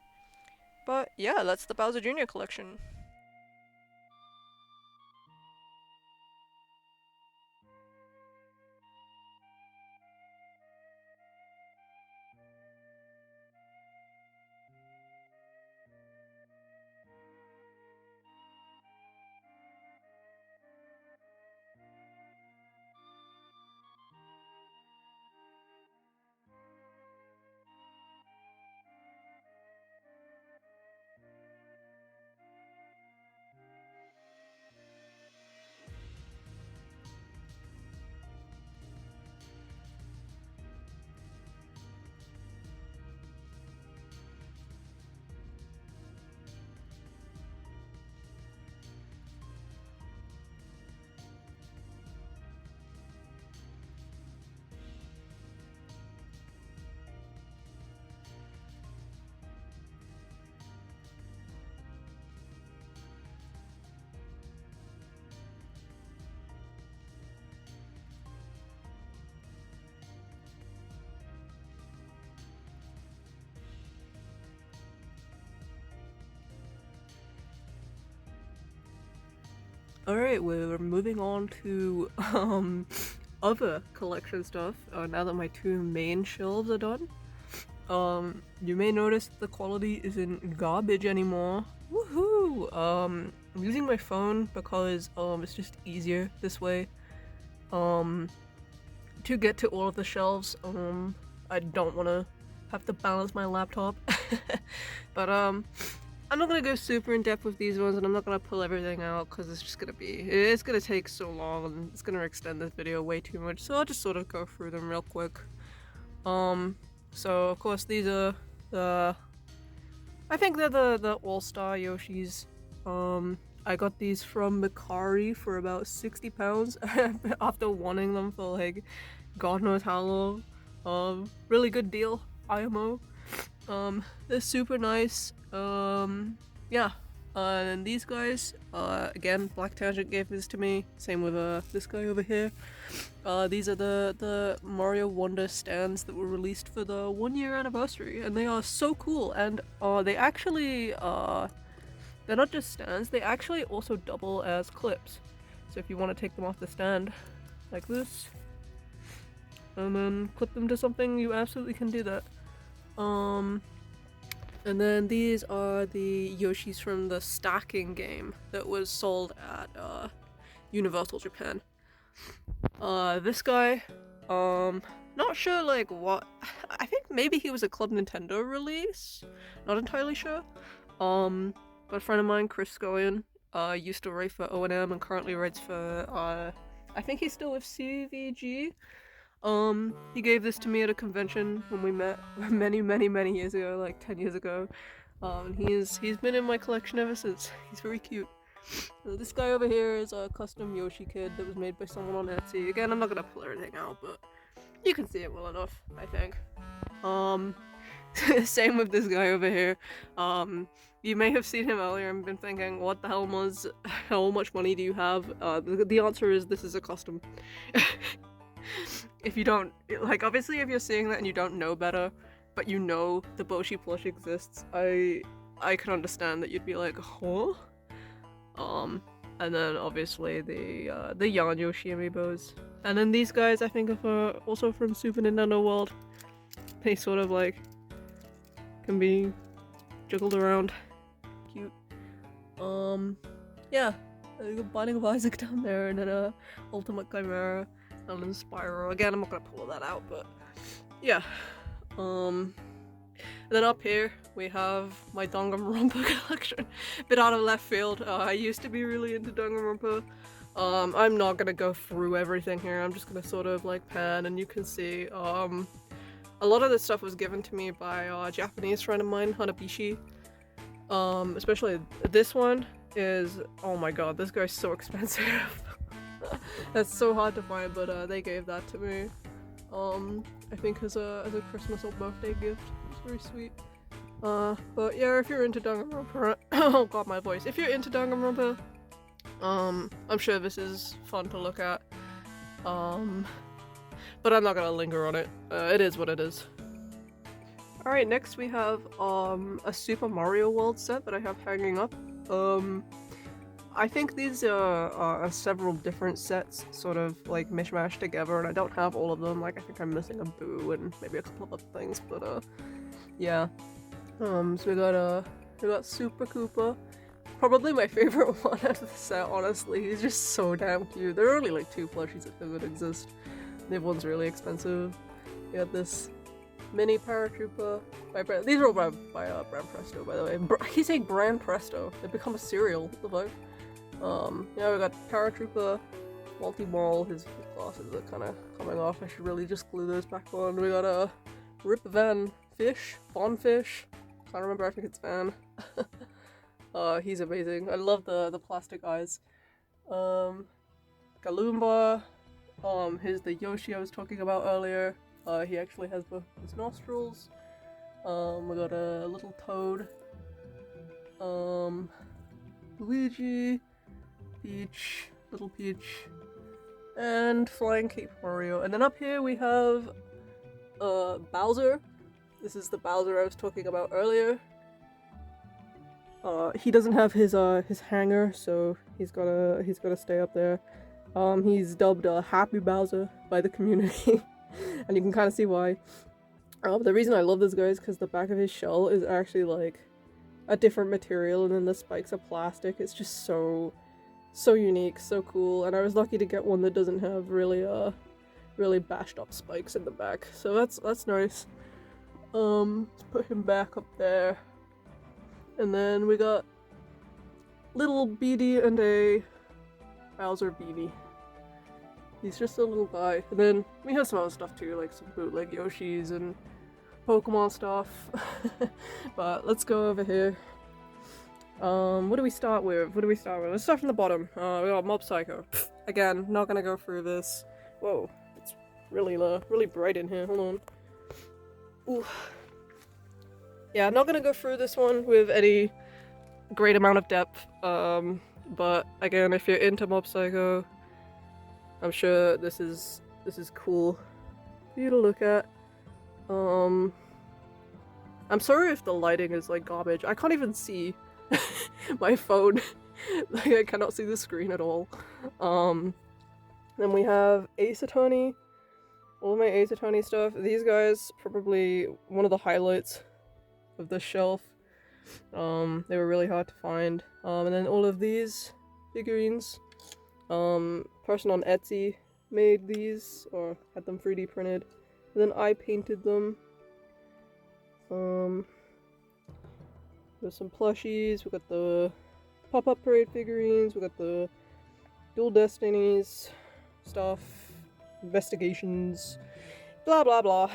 But yeah, that's the Bowser Jr. collection. Alright, we're moving on to other collection stuff now that my two main shelves are done. You may notice the quality isn't garbage anymore. Woohoo! I'm using my phone because it's just easier this way. To get to all of the shelves. I don't want to have to balance my laptop. But I'm not gonna go super in depth with these ones, and I'm not gonna pull everything out because it's gonna take so long and it's gonna extend this video way too much. So I'll just sort of go through them real quick. So of course these are the, I think they're the all-star Yoshis. I got these from Mikari for about £60 after wanting them for like God knows how long. Really good deal, IMO. They're super nice. Yeah. And these guys, again, Black Tangent gave this to me. Same with this guy over here. These are the Mario Wonder stands that were released for the 1-year anniversary, and they are so cool. And they actually they're not just stands, they actually also double as clips. So if you want to take them off the stand like this, and then clip them to something, you absolutely can do that. And then these are the Yoshis from the stacking game that was sold at Universal Japan. This guy, not sure like what, I think maybe he was a Club Nintendo release, not entirely sure. But a friend of mine, Chris Scullion, used to write for O&M and currently writes for, I think he's still with CVG. He gave this to me at a convention when we met many years ago, like 10 years ago. And he's been in my collection ever since. He's very cute. So this guy over here is a custom Yoshi kid that was made by someone on Etsy. Again, I'm not gonna pull everything out, but you can see it well enough, I think. Same with this guy over here. You may have seen him earlier and been thinking, what the hell, Muzz? How much money do you have? The answer is this is a custom. If you don't, like, obviously if you're seeing that and you don't know better, but you know the Boshi plush exists, I can understand that you'd be like, huh? And then obviously the Yarn Yoshi amiibos. And then these guys I think are also from Super Nintendo World. They sort of like can be jiggled around. Cute. Yeah. Binding of Isaac down there, and then Ultimate Chimera. And then Spyro. Again, I'm not gonna pull that out, but yeah. And then up here we have my Danganronpa collection. Bit out of left field. I used to be really into Danganronpa. I'm not gonna go through everything here. I'm just gonna sort of like pan, and you can see. A lot of this stuff was given to me by a Japanese friend of mine, Hanabishi. Especially this one is, oh my god, this guy's so expensive. That's so hard to find, but they gave that to me. I think as a Christmas or birthday gift. It's very sweet. But yeah, if you're into Danganronpa, oh god, my voice. If you're into Danganronpa, I'm sure this is fun to look at. But I'm not gonna linger on it. It is what it is. Alright, next we have a Super Mario World set that I have hanging up. I think these are several different sets sort of like mishmashed together, and I don't have all of them. Like I think I'm missing a Boo and maybe a couple of other things, but yeah. So we got Super Koopa. Probably my favorite one out of the set, honestly. He's just so damn cute. There are only like 2 plushies that would exist. The other one's really expensive. You got this mini Paratrooper. These are all by Brand Presto, by the way. I keep saying Brand Presto. They've become a cereal. What the fuck? Yeah, we got Paratrooper, Multi-Ball. His glasses are kind of coming off. I should really just glue those back on. We got a Rip Van Fish, Von Fish. Can't remember. I think it's Van. He's amazing. I love the plastic eyes. Galumba. Here's the Yoshi I was talking about earlier. He actually has both his nostrils. We got a little Toad. Luigi, Peach, Little Peach, and Flying Cape Mario. And then up here we have Bowser. This is the Bowser I was talking about earlier. He doesn't have his hanger, so he's gotta stay up there. He's dubbed Happy Bowser by the community, and you can kind of see why. The reason I love this guy is because the back of his shell is actually like a different material, and then the spikes are plastic. It's just so unique, so cool, and I was lucky to get one that doesn't have really bashed up spikes in the back, so that's nice. Let's put him back up there, and then we got little BD&A Bowser BD. He's just a little guy. And then we have some other stuff too, like some bootleg Yoshis and Pokemon stuff. But let's go over here. What do we start with? Let's start from the bottom. We got Mob Psycho. Again, not gonna go through this. Whoa, it's really bright in here. Hold on. Ooh. Yeah, I'm not gonna go through this one with any great amount of depth. But again, if you're into Mob Psycho, I'm sure this is cool for you to look at. I'm sorry if the lighting is like garbage. I can't even see my phone. Like, I cannot see the screen at all. Then we have Ace Attorney. All my Ace Attorney stuff. These guys, probably one of the highlights of the shelf. They were really hard to find. And then all of these figurines. Person on Etsy made these, or had them 3D printed. And then I painted them. There's some plushies. We got the pop-up parade figurines. We got the Dual Destinies stuff, investigations, blah blah blah.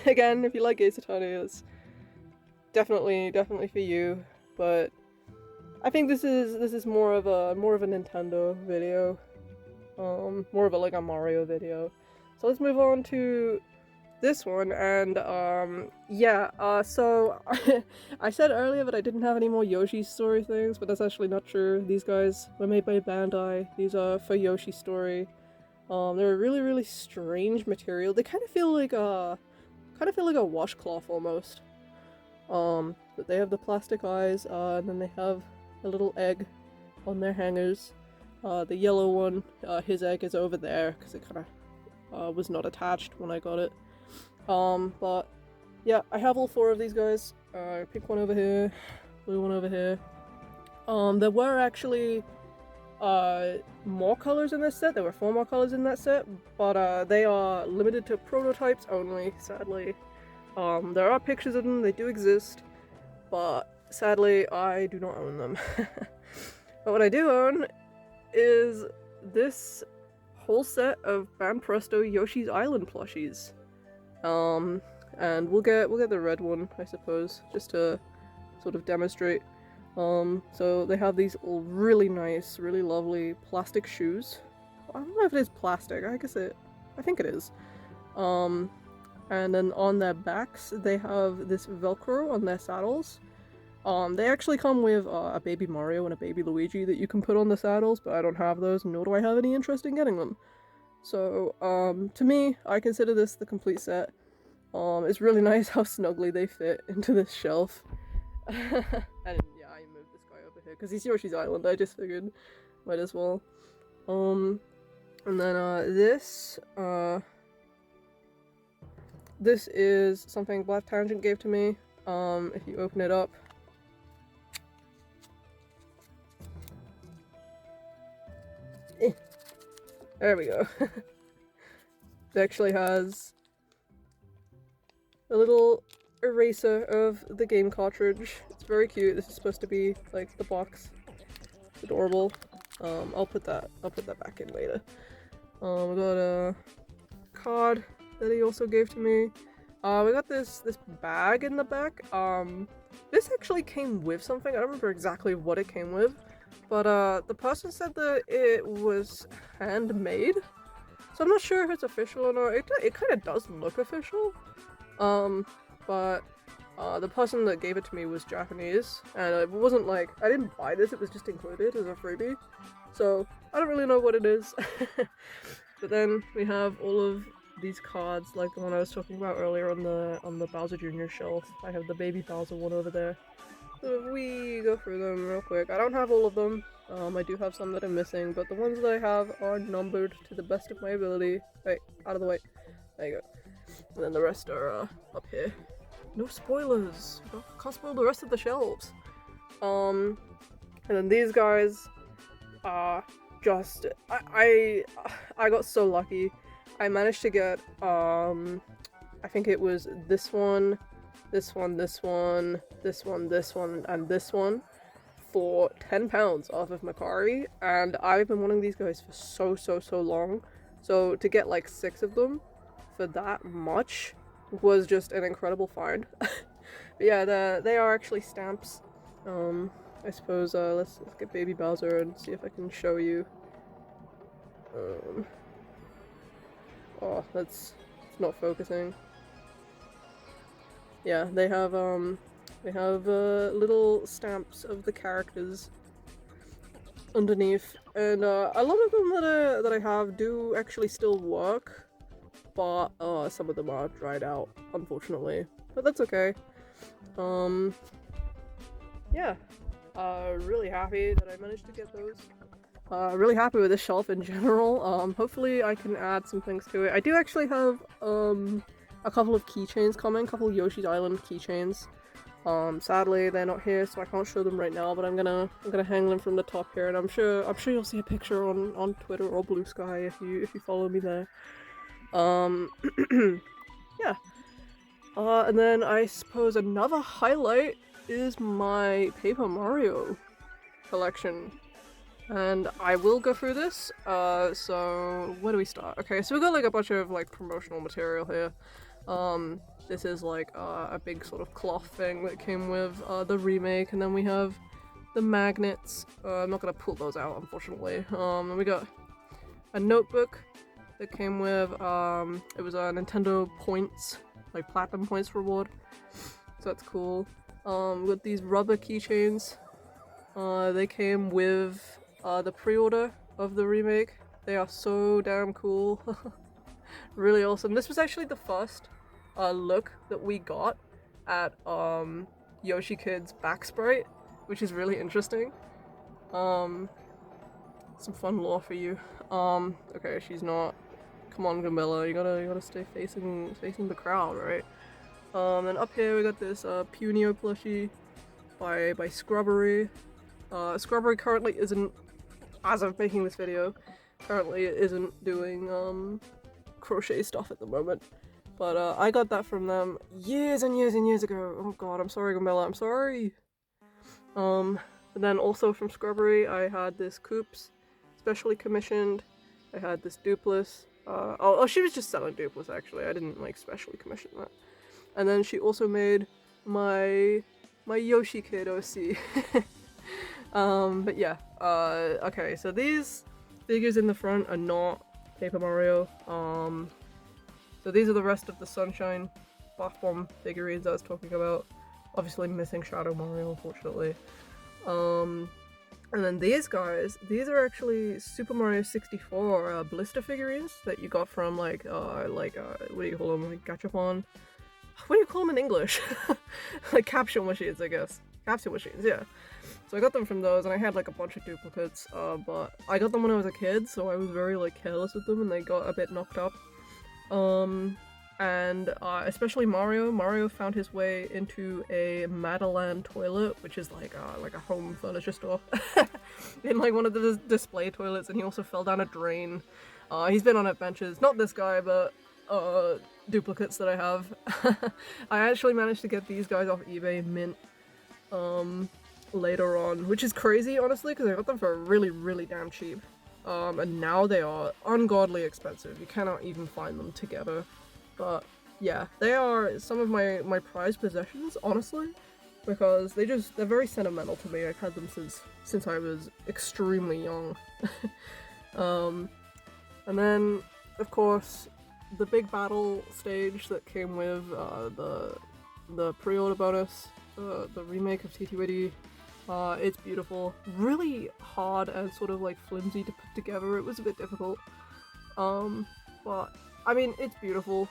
Again, if you like Ace Attorney, it's definitely for you. But I think this is more of a Nintendo video, more of a Mario video. So let's move on to this one, and so I said earlier that I didn't have any more Yoshi story things, but that's actually not true. These guys were made by Bandai. These are for Yoshi story. They're a really strange material. They kind of feel like a washcloth almost. But they have the plastic eyes, and then they have a little egg on their hangers. The yellow one, his egg is over there because it kind of was not attached when I got it. But yeah, I have all 4 of these guys. Pink one over here, blue one over here. There were actually more colors in this set. There were 4 more colors in that set, but they are limited to prototypes only, sadly. There are pictures of them, they do exist, but sadly I do not own them. But what I do own is this whole set of Bam Presto Yoshi's Island plushies. And we'll get the red one, I suppose, just to sort of demonstrate. So they have these really nice, really lovely plastic shoes. I don't know if it is plastic, I think it is. And then on their backs, they have this Velcro on their saddles. They actually come with a baby Mario and a baby Luigi that you can put on the saddles, but I don't have those, nor do I have any interest in getting them. So, to me, I consider this the complete set. It's really nice how snugly they fit into this shelf. And yeah, I moved this guy over here because he's Yoshi's Island. I just figured might as well. And then this is something Black Tangent gave to me. If you open it up, there we go. It actually has a little eraser of the game cartridge. It's very cute. This is supposed to be like the box. It's adorable. I'll put that back in later. We got a card that he also gave to me. We got this bag in the back. This actually came with something. I don't remember exactly what it came with, but the person said that it was handmade. So I'm not sure if it's official or not. It kind of does look official. But the person that gave it to me was Japanese, and it wasn't like, I didn't buy this, it was just included as a freebie. So I don't really know what it is. But then we have all of these cards, like the one I was talking about earlier on the Bowser Jr. shelf. I have the baby Bowser one over there. So if we go through them real quick, I don't have all of them. I do have some that I'm missing, but the ones that I have are numbered to the best of my ability. Wait, out of the way. There you go. And then the rest are up here. No spoilers! Can't spoil the rest of the shelves. And then these guys are just... I got so lucky. I managed to get, I think it was this one, this one, this one, this one, this one, and this one for £10 off of Macari, and I've been wanting these guys for so long. So to get like 6 of them for that much was just an incredible find. But yeah, they are actually stamps. I suppose let's get Baby Bowser and see if I can show you. Oh, it's not focusing. Yeah, they have little stamps of the characters underneath, and a lot of them that I have do actually still work, but some of them are dried out, unfortunately. But that's okay. Yeah, really happy that I managed to get those. Really happy with this shelf in general. Hopefully I can add some things to it. I do actually have a couple of keychains coming, a couple of Yoshi's Island keychains. Sadly they're not here, so I can't show them right now, but I'm gonna hang them from the top here, and I'm sure you'll see a picture on Twitter or Blue Sky if you follow me there. Yeah. And then I suppose another highlight is my Paper Mario collection. And I will go through this. So where do we start? Okay, so we've got like a bunch of like promotional material here. This is like a big sort of cloth thing that came with the remake, and then we have the magnets. I'm not gonna pull those out, unfortunately. And we got a notebook that came with it was a Nintendo points, like platinum points reward. So that's cool. We got these rubber keychains. They came with the pre-order of the remake. They are so damn cool. Really awesome. This was actually the first look that we got at Yoshi Kid's back sprite, which is really interesting. Some fun lore for you. Okay, she's not. Come on, Gamilla, you gotta stay facing the crowd, right? Then up here we got this Punio plushie by Scrubbery. Scrubbery currently isn't, as of making this video, isn't doing crochet stuff at the moment. But I got that from them years and years and years ago. Oh god, I'm sorry, Gamilla, I'm sorry. And then also from Scrubbery, I had this Coops, specially commissioned. I had this Dupless. Oh, she was just selling Dupless actually. I didn't like specially commission that. And then she also made my Yoshi Kid OC. But yeah, okay, so these figures in the front are not Paper Mario. So these are the rest of the Sunshine Bath Bomb figurines I was talking about. Obviously missing Shadow Mario, unfortunately. And then these guys, these are actually Super Mario 64 blister figurines that you got from like what do you call them, like Gachapon? What do you call them in English? Like capsule machines, I guess. Capsule machines, yeah. So I got them from those, and I had like a bunch of duplicates, but I got them when I was a kid, so I was very like careless with them, and they got a bit knocked up. And especially Mario found his way into a Madeline toilet, which is like a home furniture store, in like one of the display toilets, and he also fell down a drain. He's been on adventures, not this guy, but duplicates that I have. I actually managed to get these guys off eBay mint later on, which is crazy honestly, because I got them for really, really damn cheap. And now they are ungodly expensive. You cannot even find them together. But yeah, they are some of my prized possessions, honestly, because they're very sentimental to me. I've had them since I was extremely young. And then, of course, the big battle stage that came with the pre-order bonus, the remake of TTWD. It's beautiful. Really hard and sort of like flimsy to put together. It was a bit difficult. But I mean, it's beautiful.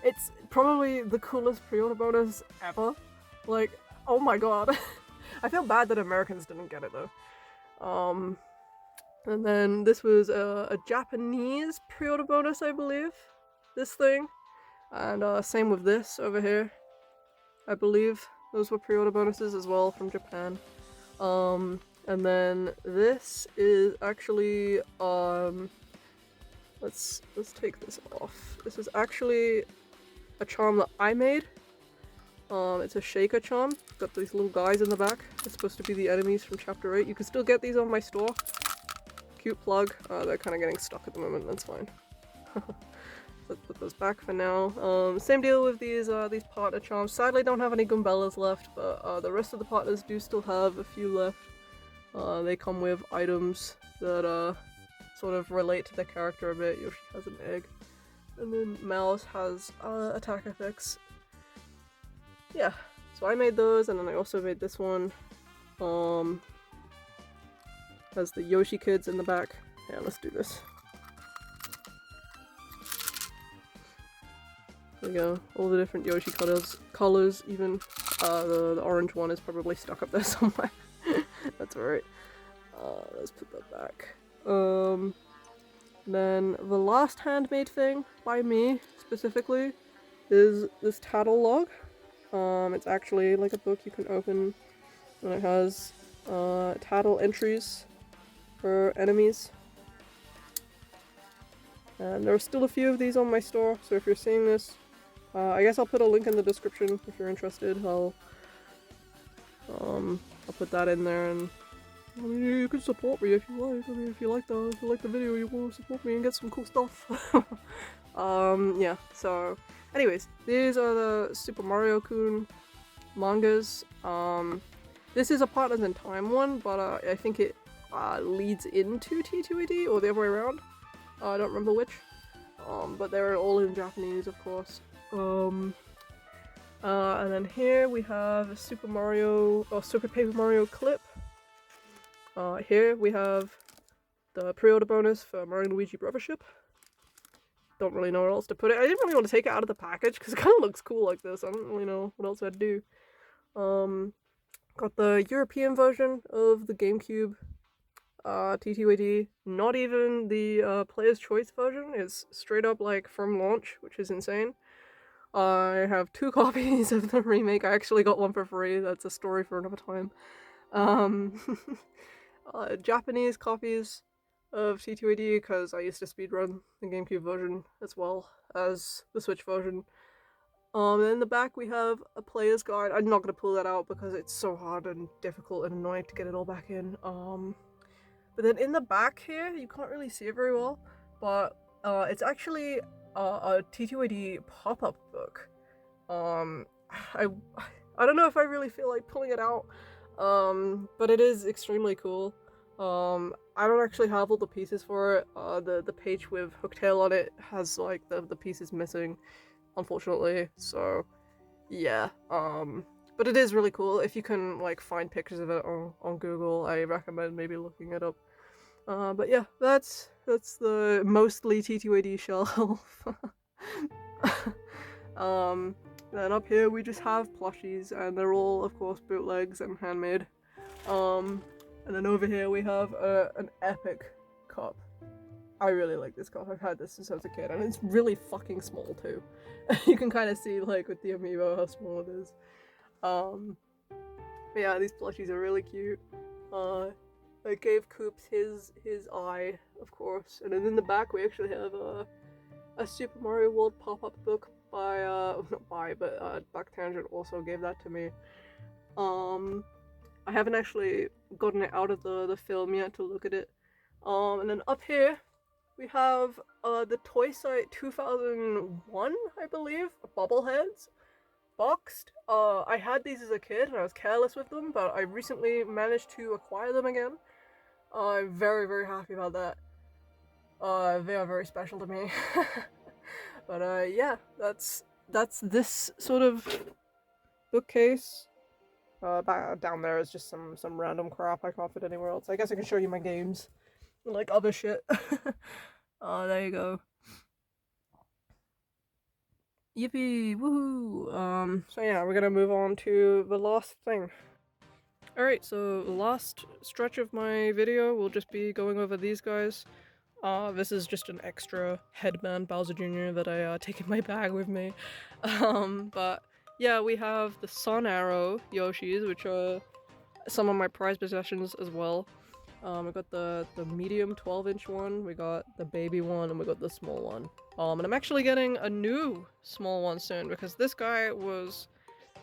It's probably the coolest pre-order bonus ever. Like, oh my god. I feel bad that Americans didn't get it though. And then this was a Japanese pre-order bonus, I believe. This thing. And same with this over here. I believe those were pre-order bonuses as well from Japan. And then this is actually let's take this off. This is actually a charm that I made. It's a shaker charm. Got these little guys in the back. It's supposed to be the enemies from chapter 8. You can still get these on my store. Cute plug. They're kind of getting stuck at the moment, that's fine. So let's put those back for now. Same deal with these partner charms. Sadly, don't have any Goombellas left, but the rest of the partners do still have a few left. They come with items that sort of relate to the character a bit. Yoshi has an egg, and then Mouse has attack effects. Yeah, so I made those, and then I also made this one. Has the Yoshi kids in the back. Yeah, let's do this. There we go. All the different Yoshi colors even. The orange one is probably stuck up there somewhere. That's alright. Let's put that back. Then the last handmade thing by me specifically is this tattle log. It's actually like a book you can open, and it has tattle entries for enemies. And there are still a few of these on my store, so if you're seeing this, I guess I'll put a link in the description if you're interested. I'll put that in there, and I mean, you can support me if you like. I mean, if you like the video, you want to support me and get some cool stuff. Yeah. So, anyways, these are the Super Mario Kun mangas. This is a Partners in Time one, but I think it leads into T2AD or the other way around. I don't remember which. But they're all in Japanese, of course. And then here we have a Super Paper Mario clip. Here we have the pre-order bonus for Mario & Luigi Brothership. Don't really know where else to put it. I didn't really want to take it out of the package because it kind of looks cool like this. I don't really know what else I'd do. Got the European version of the GameCube T2AD. Not even the Player's Choice version. It's straight up like from launch, which is insane. I have 2 copies of the remake. I actually got one for free. That's a story for another time. Japanese copies of T2AD because I used to speedrun the GameCube version as well as the Switch version. And in the back we have a player's guide. I'm not going to pull that out because it's so hard and difficult and annoying to get it all back in. But then in the back here, you can't really see it very well, but it's actually a T2AD pop-up book. I don't know if I really feel like pulling it out, but it is extremely cool. I don't actually have all the pieces for it. The page with Hooktail on it has like the pieces missing, unfortunately. So yeah. But it is really cool. If you can like find pictures of it on Google, I recommend maybe looking it up. But yeah, that's the mostly T2AD shelf. Then up here we just have plushies, and they're all, of course, bootlegs and handmade. And then over here we have an epic cup. I really like this cup. I've had this since I was a kid, and it's really fucking small too. You can kind of see, like, with the amiibo how small it is. But yeah, these plushies are really cute. I gave Koops his eye, of course, and then in the back we actually have a Super Mario World pop-up book by not by, but Buck Tangent also gave that to me. I haven't actually gotten it out of the film yet to look at it. And then up here we have the Toy Site 2001, I believe, bobbleheads. Boxed. I had these as a kid and I was careless with them, but I recently managed to acquire them again. I'm very, very happy about that. They are very special to me. But yeah, that's this sort of bookcase. Back down there is just some random crap I can't fit anywhere else. I guess I can show you my games, like other shit. There you go. Yippee! Woohoo! So yeah, we're gonna move on to the last thing. Alright, so the last stretch of my video will just be going over these guys. This is just an extra headband Bowser Jr. that I take in my bag with me. But yeah, we have the Sun Arrow Yoshis, which are some of my prized possessions as well. We got the medium 12-inch one, we got the baby one, and we got the small one. And I'm actually getting a new small one soon, because this guy was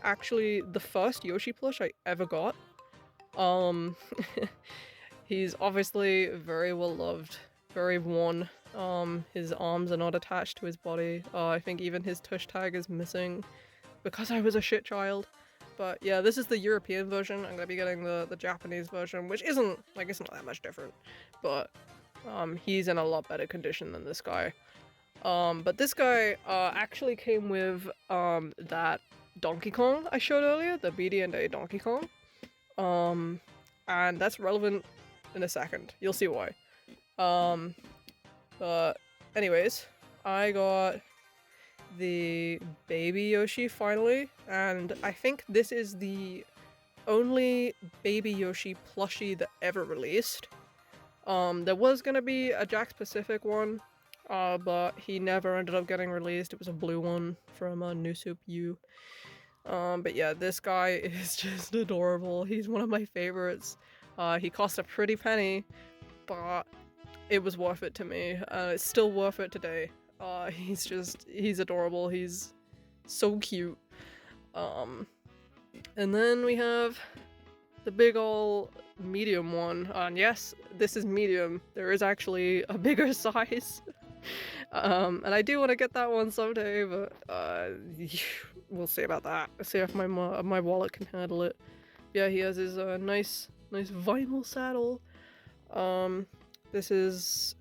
actually the first Yoshi plush I ever got. He's obviously very well loved, very worn, His arms are not attached to his body. I think even his tush tag is missing because I was a shit child. But yeah, this is the European version. I'm gonna be getting the Japanese version, which isn't, like, it's not that much different. But he's in a lot better condition than this guy. But this guy actually came with that Donkey Kong I showed earlier, the BD&A Donkey Kong. And that's relevant in a second. You'll see why. But anyways, I got the baby Yoshi finally, and I think this is the only baby Yoshi plushie that ever released. There was gonna be a Jax Pacific one, but he never ended up getting released. It was a blue one from New Soup U. But yeah, this guy is just adorable. He's one of my favorites. He cost a pretty penny, but it was worth it to me. It's still worth it today. He's adorable. He's so cute. And then we have the big ol' medium one. And yes, this is medium. There is actually a bigger size. And I do want to get that one someday, but we'll see about that. See if my wallet can handle it. Yeah, he has his nice vinyl saddle. This is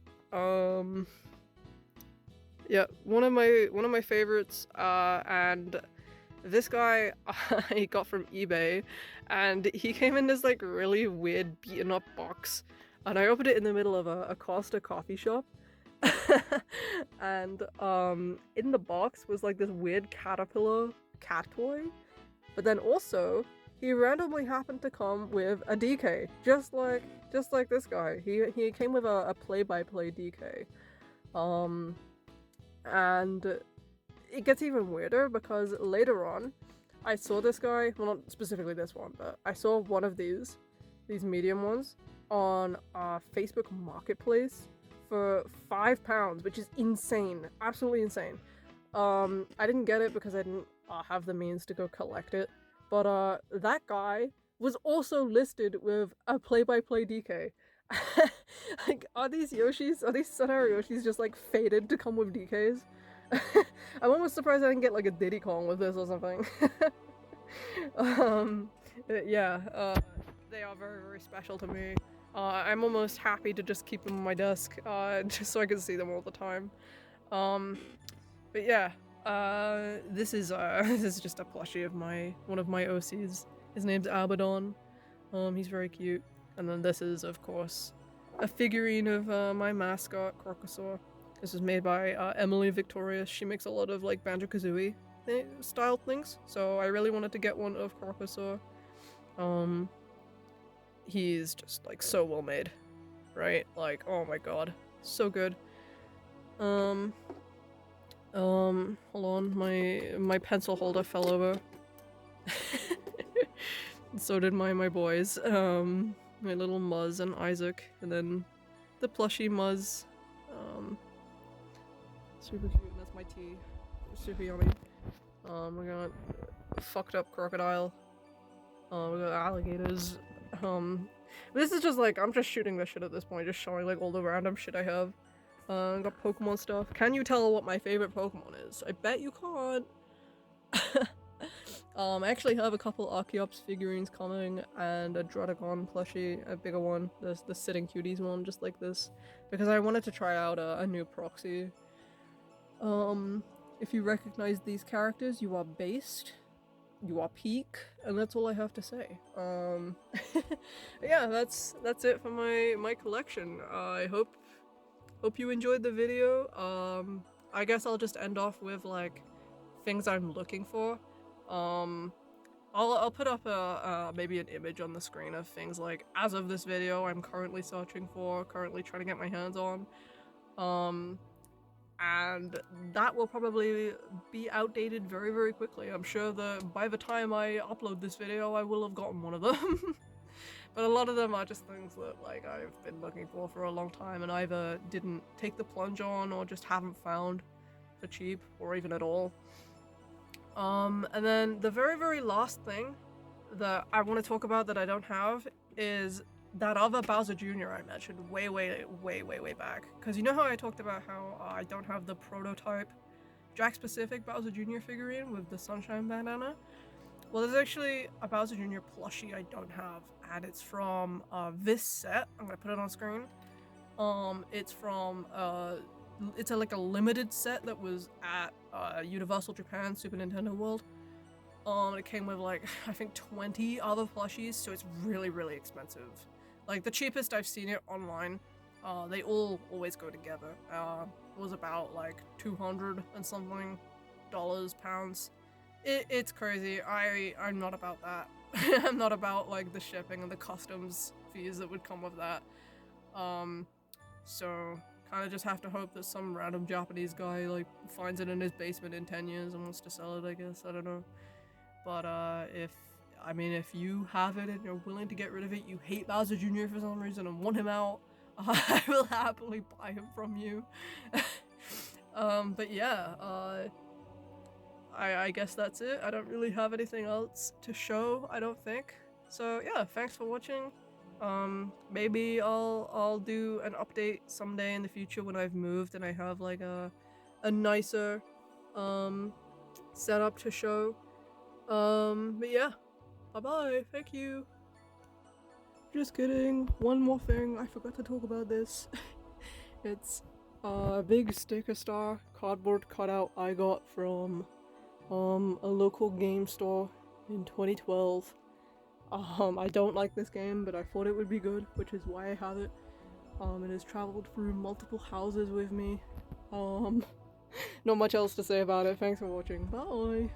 yeah, one of my favorites. And this guy I got from eBay, and he came in this like really weird beaten up box, and I opened it in the middle of a Costa coffee shop. And in the box was like this weird caterpillar cat toy, but then also he randomly happened to come with a DK, just like this guy. He came with a play-by-play DK. And it gets even weirder because later on I saw this guy, well, not specifically this one, but I saw one of these medium ones on Facebook Marketplace for £5, which is insane, absolutely insane. I didn't get it because I didn't have the means to go collect it, but that guy was also listed with a play-by-play DK. Like, are these Yoshis, are these Arrow Yoshis just like fated to come with DKs? I'm almost surprised I didn't get like a Diddy Kong with this or something. Yeah, they are very, very special to me. I'm almost happy to just keep them on my desk, just so I can see them all the time. But yeah, this is just a plushie of one of my OCs. His name's Abaddon. He's very cute. And then this is, of course, a figurine of my mascot, Crocosaur. This is made by Emily Victorious. She makes a lot of like Banjo-Kazooie style things, so I really wanted to get one of Crocosaur. He's just like so well made, right? Like, oh my god, so good. Hold on, my pencil holder fell over. So did my boys. My little Muzz and Isaac, and then the plushie Muzz. Super cute, and that's my tea. Super yummy. We got a fucked up crocodile. We got alligators. This is just like, I'm just shooting this shit at this point, just showing like all the random shit I have. Got Pokemon stuff. Can you tell what my favorite Pokemon is? I bet you can't. I actually have a couple Archeops figurines coming, and a Druddigon plushie, a bigger one, the Sitting Cuties one, just like this, because I wanted to try out a new proxy. If you recognize these characters, you are based, you are peak, and that's all I have to say. Yeah, that's it for my collection. I hope you enjoyed the video. I guess I'll just end off with like things I'm looking for. I'll put up maybe an image on the screen of things like, as of this video, I'm currently searching for, currently trying to get my hands on. And that will probably be outdated very, very quickly. I'm sure that by the time I upload this video, I will have gotten one of them. But a lot of them are just things that like I've been looking for a long time and either didn't take the plunge on or just haven't found for cheap or even at all. And then the very, very last thing that I want to talk about that I don't have is that other Bowser Jr. I mentioned way back. Because you know how I talked about how I don't have the prototype Jack-specific Bowser Jr. figurine with the sunshine bandana? Well, there's actually a Bowser Jr. plushie I don't have, and it's from this set. I'm gonna put it on screen. It's from it's like a limited set that was at Universal Japan Super Nintendo World. It came with like I think 20 other plushies, so it's really expensive. Like the cheapest I've seen it online. They all always go together. It was about like 200 and something dollars, pounds. It's crazy. I'm not about that. I'm not about like the shipping and the customs fees that would come with that. So kind of just have to hope that some random Japanese guy like finds it in his basement in 10 years and wants to sell it, I guess. I don't know. But if you have it and you're willing to get rid of it, you hate Bowser Jr. for some reason and want him out, I will happily buy him from you. But yeah, I guess that's it. I don't really have anything else to show, I don't think. So yeah, thanks for watching. Maybe I'll do an update someday in the future when I've moved and I have like a nicer setup to show. But yeah, bye-bye, thank you. Just kidding, one more thing, I forgot to talk about this. It's a big sticker star cardboard cutout I got from a local game store in 2012. I don't like this game, but I thought it would be good, which is why I have it. It has traveled through multiple houses with me. Not much else to say about it, thanks for watching, bye!